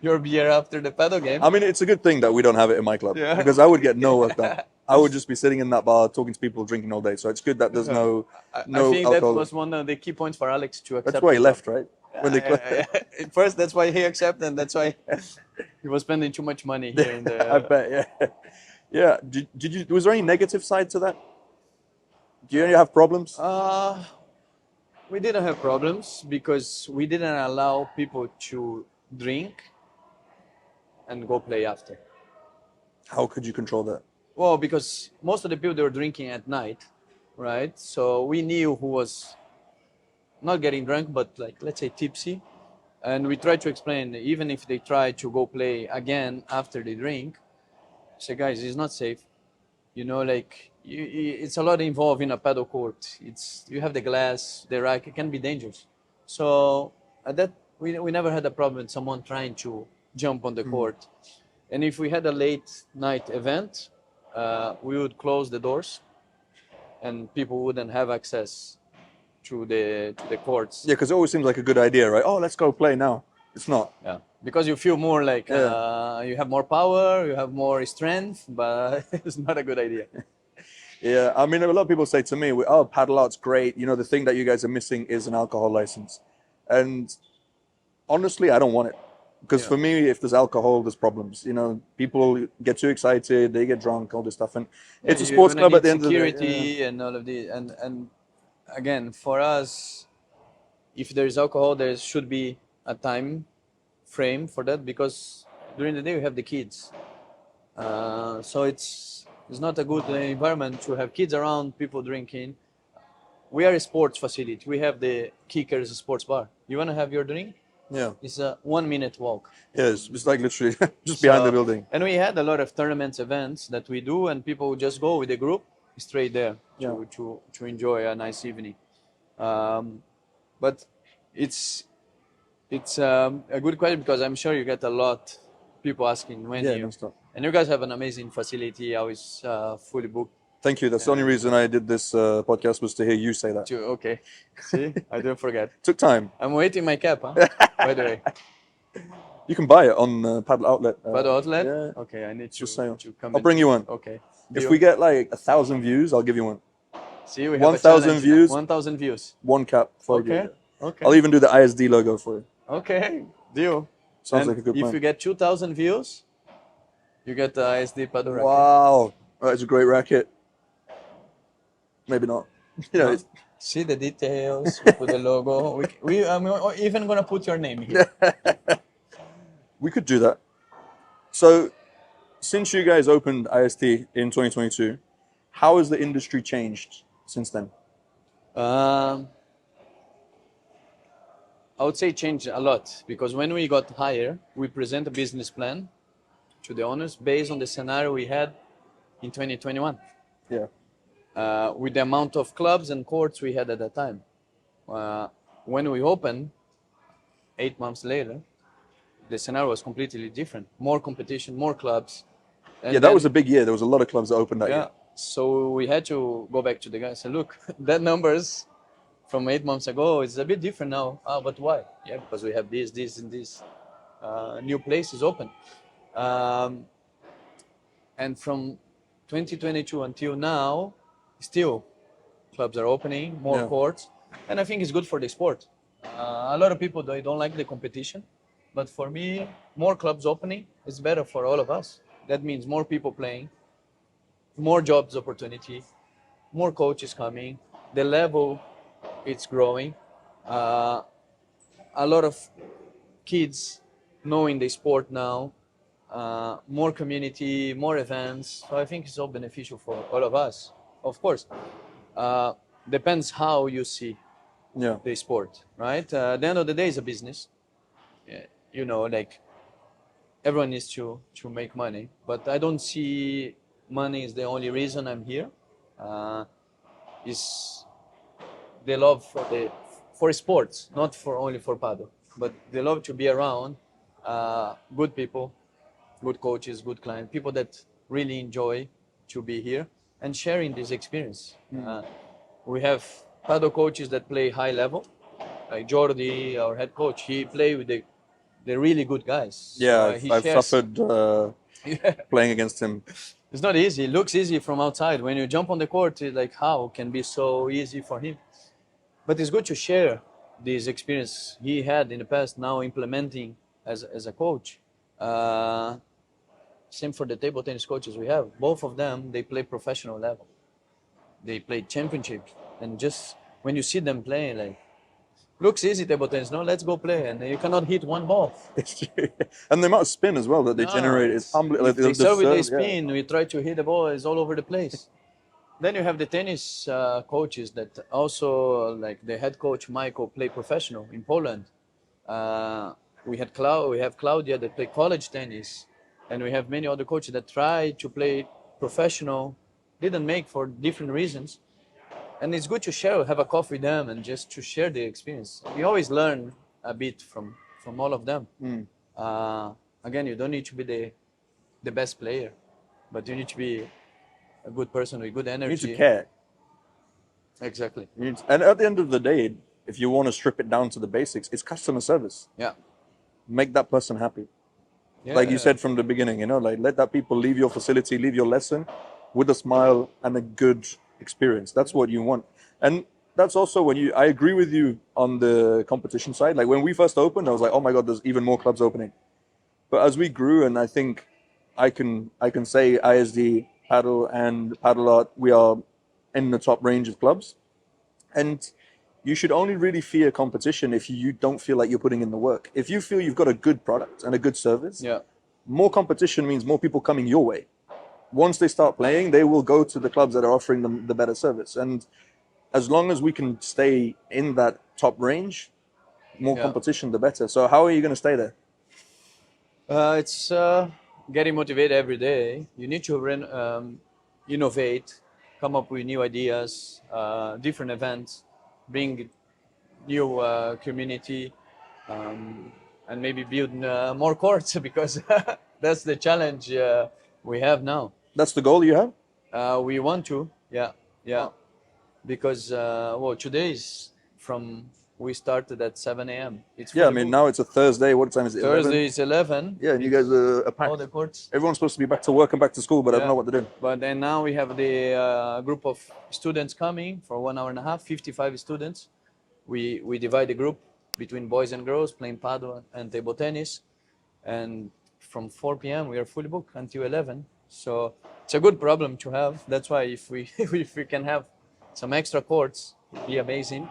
Speaker 2: your beer after the paddle game.
Speaker 1: I mean, it's a good thing that we don't have it in my club,
Speaker 2: Yeah.
Speaker 1: because I would get no work done. I would just be sitting in that bar talking to people, drinking all day. So it's good that there's no
Speaker 2: I think
Speaker 1: alcohol.
Speaker 2: that was one of the key points for Alex to accept.
Speaker 1: That's why he
Speaker 2: the
Speaker 1: left,
Speaker 2: job.
Speaker 1: right? When they
Speaker 2: At first, that's why he accepted, and that's why he was spending too much money here in the.
Speaker 1: I bet, yeah. Yeah. Did you? Was there any negative side to that? Do you have problems?
Speaker 2: We didn't have problems because we didn't allow people to drink, and go play after.
Speaker 1: How could you control that?
Speaker 2: Well, because most of the people, they were drinking at night, right? So we knew who was not getting drunk, but like, let's say tipsy. And we tried to explain, even if they try to go play again after they drink, say, guys, it's not safe. You know, like, it's a lot involved in a paddle court. You have the glass, the rack, it can be dangerous. So at that, we never had a problem with someone trying to jump on the court. And if we had a late night event, we would close the doors and people wouldn't have access to the courts.
Speaker 1: Yeah, because it always seems like a good idea, right? Oh, let's go play now. It's not.
Speaker 2: Yeah, because you feel more like you have more power, you have more strength, but it's not a good idea.
Speaker 1: Yeah, I mean, a lot of people say to me, "Oh, paddle art's great. You know, the thing that you guys are missing is an alcohol license." And honestly, I don't want it. Because for me, if there's alcohol, there's problems. You know, people get too excited, they get drunk, all this stuff. And it's a sports club at the end of the day.
Speaker 2: Security and all of the and again, for us, if there is alcohol, there should be a time frame for that, because during the day we have the kids. So it's not a good environment to have kids around, people drinking. We are a sports facility. We have the Kickers sports bar. You want to have your drink?
Speaker 1: Yeah.
Speaker 2: It's a 1 minute walk.
Speaker 1: Yeah, it's like literally just behind the building.
Speaker 2: And we had a lot of tournaments, events that we do, and people would just go with the group straight there to enjoy a nice evening. But it's a good question, because I'm sure you get a lot people asking when and you guys have an amazing facility, always fully booked.
Speaker 1: Thank you. That's the only reason I did this podcast, was to hear you say that.
Speaker 2: Okay. See, I didn't forget.
Speaker 1: Took time.
Speaker 2: I'm waiting my cap, huh? By the way.
Speaker 1: You can buy it on Padel Outlet.
Speaker 2: Padel Outlet?
Speaker 1: Yeah.
Speaker 2: Okay, I need
Speaker 1: to
Speaker 2: come
Speaker 1: I'll bring you one.
Speaker 2: Okay.
Speaker 1: If we get like 1,000 views, I'll give you one.
Speaker 2: See, we have
Speaker 1: 1,000 views.
Speaker 2: 1,000 views.
Speaker 1: One cap for
Speaker 2: Okay.
Speaker 1: you.
Speaker 2: Okay.
Speaker 1: I'll even do the ISD logo for you.
Speaker 2: Okay. Deal.
Speaker 1: Sounds like a good plan.
Speaker 2: If you get 2,000 views, you get the ISD Padel racket.
Speaker 1: Wow. That is a great racket. Maybe not. You know,
Speaker 2: see the details, we put the logo. I'm even gonna put your name here.
Speaker 1: we could do that. So, since you guys opened IST in 2022, how has the industry changed since then?
Speaker 2: I would say changed a lot, because when we got hired, we present a business plan to the owners based on the scenario we had in 2021.
Speaker 1: Yeah.
Speaker 2: With the amount of clubs and courts we had at that time. When we opened, 8 months later, the scenario was completely different. More competition, more clubs. And
Speaker 1: that was a big year. There was a lot of clubs that opened that year.
Speaker 2: So we had to go back to the guys and say, look, that numbers from 8 months ago is a bit different now. But why? Yeah, because we have this, and this new places open. And from 2022 until now, still clubs are opening, more courts, and I think it's good for the sport. A lot of people, they don't like the competition, but for me, more clubs opening is better for all of us. That means more people playing, more jobs opportunity, more coaches coming, the level, it's growing. A lot of kids knowing the sport now, more community, more events. So I think it's all beneficial for all of us. Of course, depends how you see the sport, right? At the end of the day, it's a business. You know, like, everyone needs to make money, but I don't see money is the only reason I'm here. Is the love for sports, not only for paddle, but the love to be around good people, good coaches, good clients, people that really enjoy to be here and sharing this experience. We have paddle coaches that play high level, like Jordi, our head coach. He play with the really good guys.
Speaker 1: Yeah, I've suffered playing against him.
Speaker 2: It's not easy. It looks easy from outside. When you jump on the court, it's like, how can be so easy for him? But it's good to share this experience he had in the past, now implementing as a coach. Same for the table tennis coaches we have. Both of them, they play professional level. They play championships. And just when you see them playing, like, Looks easy table tennis, no? Let's go play, and you cannot hit one ball.
Speaker 1: It's true. And the amount of spin as well that they
Speaker 2: No,
Speaker 1: generate is unbelievable.
Speaker 2: if they serve with a
Speaker 1: serve, yeah.
Speaker 2: spin, we try to hit the ball, it's all over the place. Then you have the tennis coaches that also, like the head coach Michael, play professional in Poland. We have Claudia that play college tennis, and we have many other coaches that try to play professional, didn't make for different reasons. And it's good to share, have a coffee with them, and just to share the experience. You always learn a bit from all of them. Again, you don't need to be the best player, but you need to be a good person with good
Speaker 1: You
Speaker 2: energy.
Speaker 1: need to care.
Speaker 2: Exactly.
Speaker 1: And at the end of the day, if you want to strip it down to the basics, it's customer service.
Speaker 2: Yeah.
Speaker 1: Make that person happy.
Speaker 2: Yeah.
Speaker 1: Like you said from the beginning, like let that people leave your facility, leave your lesson with a smile and a good experience. That's what you want. And that's also when I agree with you on the competition side. Like when we first opened, I was like, oh my God, there's even more clubs opening. But as we grew, and I think I can say ISD, Padel, and Padel Art, we are in the top range of clubs. And you should only really fear competition if you don't feel like you're putting in the work. If you feel you've got a good product and a good service,
Speaker 2: Yeah.
Speaker 1: more competition means more people coming your way. Once they start playing, they will go to the clubs that are offering them the better service. And as long as we can stay in that top range, more competition, the better. So how are you going to stay there?
Speaker 2: It's getting motivated every day. You need to innovate, come up with new ideas, different events, bring new community, and maybe build more courts because that's the challenge we have now.
Speaker 1: That's the goal you have?
Speaker 2: We want to, yeah. Because today is we started at 7 a.m. It's
Speaker 1: Yeah, I
Speaker 2: fully
Speaker 1: mean,
Speaker 2: booked.
Speaker 1: now it's a Thursday. What time is it?
Speaker 2: Thursday
Speaker 1: 11?
Speaker 2: is 11.
Speaker 1: Yeah, and you guys are packed.
Speaker 2: All the courts.
Speaker 1: Everyone's supposed to be back to work and back to school, but I don't know what they're doing.
Speaker 2: But then now we have the group of students coming for 1 hour and a half, 55 students. We divide the group between boys and girls playing paddle and table tennis. And from 4 p.m. we are fully booked until 11. So it's a good problem to have. That's why if we if we can have some extra courts, it'd be amazing.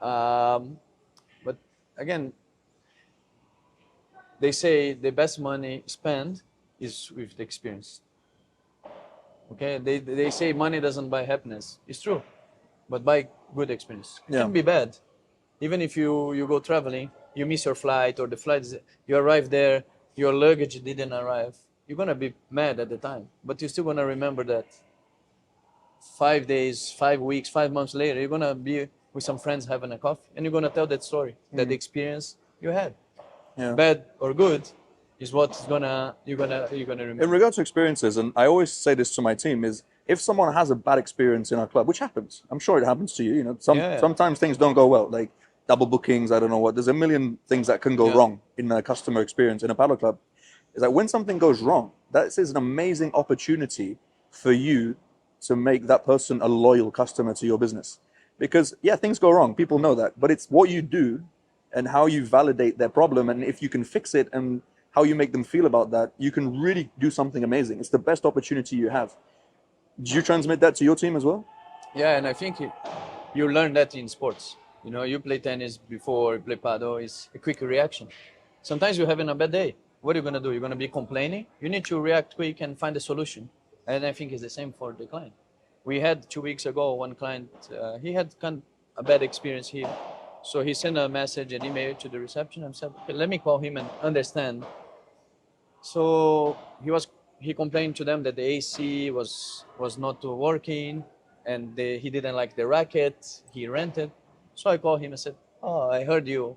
Speaker 2: But again, they say the best money spent is with the experience. Okay, they say money doesn't buy happiness. It's true, but buy good experience. It can be bad. Even if you go traveling, you miss your flight or the flight, you arrive there, your luggage didn't arrive. You're gonna be mad at the time, but you're still gonna remember that 5 days, 5 weeks, 5 months later, you're gonna be with some friends having a coffee, and you're gonna tell that story, that experience you had.
Speaker 1: Yeah.
Speaker 2: Bad or good is what's you're gonna remember.
Speaker 1: In regard to experiences, and I always say this to my team, is if someone has a bad experience in our club, which happens, I'm sure it happens to you. Sometimes things don't go well, like double bookings. I don't know what. There's a million things that can go wrong in a customer experience in a paddle club. Is that when something goes wrong, that is an amazing opportunity for you to make that person a loyal customer to your business. Because things go wrong. People know that, but it's what you do and how you validate their problem, and if you can fix it and how you make them feel about that, you can really do something amazing. It's the best opportunity you have. Do you transmit that to your team as well?
Speaker 2: Yeah, and I think you learn that in sports. You play tennis before you play paddle. It's a quick reaction. Sometimes you're having a bad day. What are you gonna do? You're gonna be complaining. You need to react quick and find a solution. And I think it's the same for the client. We had 2 weeks ago one client. He had kind of a bad experience here. So he sent a message, an email to the reception and said, okay, let me call him and understand. So he complained to them that the AC was not working and he didn't like the racket he rented. So I called him and said, oh, I heard you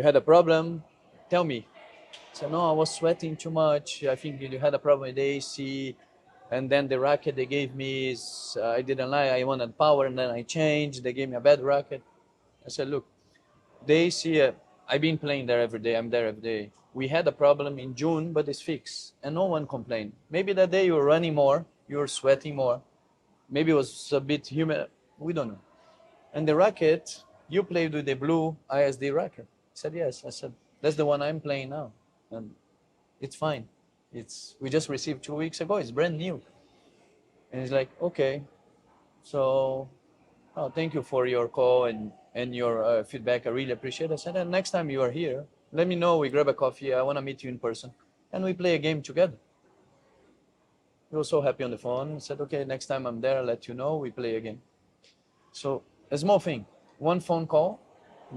Speaker 2: had a problem. Tell me. He said, no, I was sweating too much. I think you had a problem with the AC. And then the racket they gave me I didn't like. I wanted power and then I changed. They gave me a bad racket. I said, look, they see I've been playing there every day. I'm there every day. We had a problem in June, but it's fixed. And no one complained. Maybe that day you were running more. You were sweating more. Maybe it was a bit humid. We don't know. And the racket, you played with the blue ISD racket. I said, yes. I said, that's the one I'm playing now. And it's fine. We just received 2 weeks ago. It's brand new. And he's like, okay. So "Oh, thank you for your call and your feedback. I really appreciate it." I said, "And next time you are here, let me know. We grab a coffee. I want to meet you in person, and we play a game together." He was so happy on the phone. He said, "Okay, next time I'm there, I'll let you know. We play a game." So a small thing, one phone call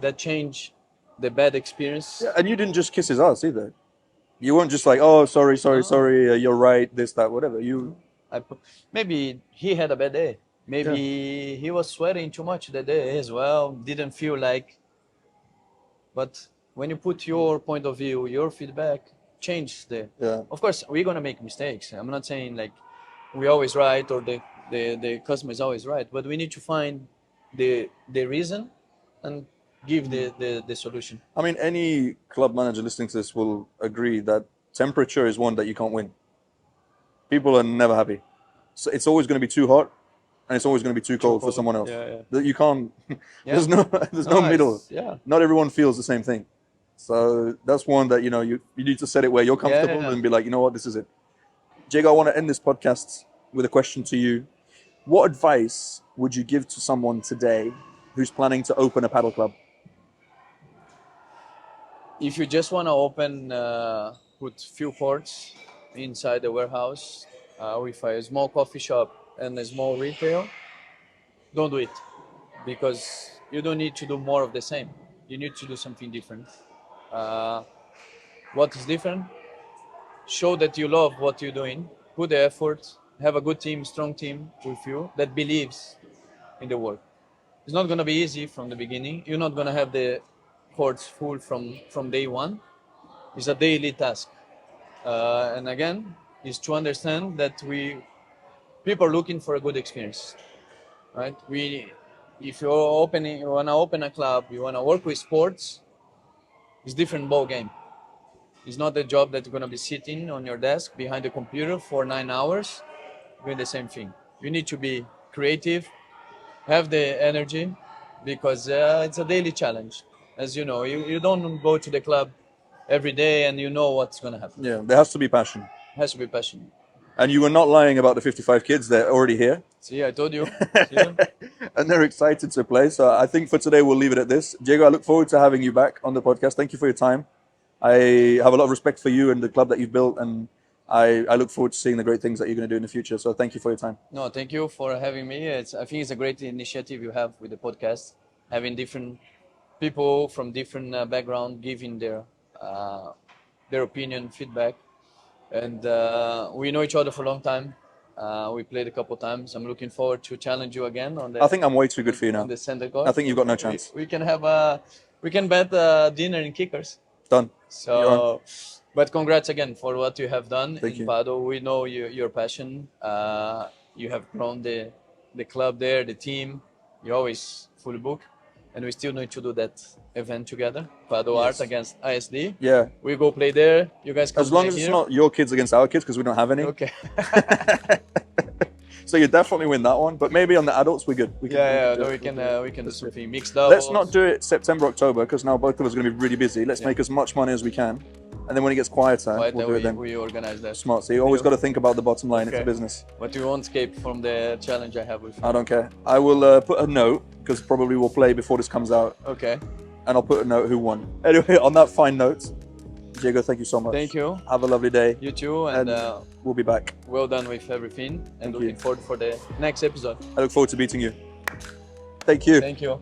Speaker 2: that changed the bad experience.
Speaker 1: Yeah, and you didn't just kiss his ass either. You weren't just like, oh, sorry,
Speaker 2: No.
Speaker 1: you're right, this, that, whatever. You,
Speaker 2: Maybe he had a bad day. Maybe he was sweating too much that day as well. Didn't feel like. But when you put your point of view, your feedback, change the.
Speaker 1: yeah,
Speaker 2: Of course, we're gonna make mistakes. I'm not saying like we're always right or the customer is always right, but we need to find the reason and give the solution.
Speaker 1: I mean, any club manager listening to this will agree that temperature is one that you can't win. People are never happy. So it's always going to be too hot, and it's always going to be too cold for someone else.
Speaker 2: Yeah.
Speaker 1: That you can't.
Speaker 2: Yeah.
Speaker 1: There's no middle.
Speaker 2: Yeah.
Speaker 1: Not everyone feels the same thing. So that's one that you need to set it where you're comfortable and be like, you know what, this is it. Jago, I want to end this podcast with a question to you. What advice would you give to someone today who's planning to open a paddle club?
Speaker 2: If you just want to open, put few courts inside the warehouse with a small coffee shop and a small retail, don't do it, because you don't need to do more of the same. You need to do something different. What is different? Show that you love what you're doing, put the effort, have a good team, strong team with you that believes in the work. It's not going to be easy from the beginning. You're not going to have the courts full from day one. It's a daily task. And again, is to understand that people are looking for a good experience, right? If you want to open a club, you want to work with sports, it's different ball game. It's not a job that you're going to be sitting on your desk behind the computer for 9 hours doing the same thing. You need to be creative, have the energy, because it's a daily challenge. As you know, you don't go to the club every day and you know what's going to happen.
Speaker 1: Yeah, there has to be passion.
Speaker 2: It has to be passion.
Speaker 1: And you were not lying about the 55 kids. They're already here.
Speaker 2: See, I told you. See?
Speaker 1: And they're excited to play. So I think for today, we'll leave it at this. Jago, I look forward to having you back on the podcast. Thank you for your time. I have a lot of respect for you and the club that you've built, and I look forward to seeing the great things that you're going to do in the future. So thank you for your time.
Speaker 2: No, thank you for having me. I think it's a great initiative you have with the podcast, having different people from different background giving their opinion, feedback, and we know each other for a long time. We played a couple times. I'm looking forward to challenge you again on the.
Speaker 1: I think I'm way too good for you now.
Speaker 2: On the center court.
Speaker 1: I think you've got no chance.
Speaker 2: We can have we can bet dinner in kickers.
Speaker 1: Done.
Speaker 2: So, but congrats again for what you have done
Speaker 1: Thank
Speaker 2: in
Speaker 1: you.
Speaker 2: Padel. We know your passion. You have grown the club there, the team. You're always full book, and we still need to do that event together. Padel Art against ISD.
Speaker 1: Yeah.
Speaker 2: We go play there. You guys come
Speaker 1: As long
Speaker 2: play
Speaker 1: as it's
Speaker 2: here.
Speaker 1: not your kids against our kids, because we don't have any.
Speaker 2: Okay.
Speaker 1: So you definitely win that one. But maybe on the adults, we're good. We
Speaker 2: can do something mixed doubles.
Speaker 1: Let's not do it September, October, because now both of us are going to be really busy. Let's make as much money as we can. And then when it gets quieter, we'll do it then.
Speaker 2: We organize that.
Speaker 1: Smart. So you always got to think about the bottom line. It's a business.
Speaker 2: But you won't escape from the challenge I have with you.
Speaker 1: I don't care. I will put a note, because probably we'll play before this comes out.
Speaker 2: Okay.
Speaker 1: And I'll put a note who won. Anyway, on that fine note, Jago, thank you so much.
Speaker 2: Thank you.
Speaker 1: Have a lovely day.
Speaker 2: You too. And
Speaker 1: we'll be back.
Speaker 2: well done with everything. And
Speaker 1: Thank
Speaker 2: looking
Speaker 1: you.
Speaker 2: forward for the next episode.
Speaker 1: I look forward to beating you. Thank you.
Speaker 2: Thank you.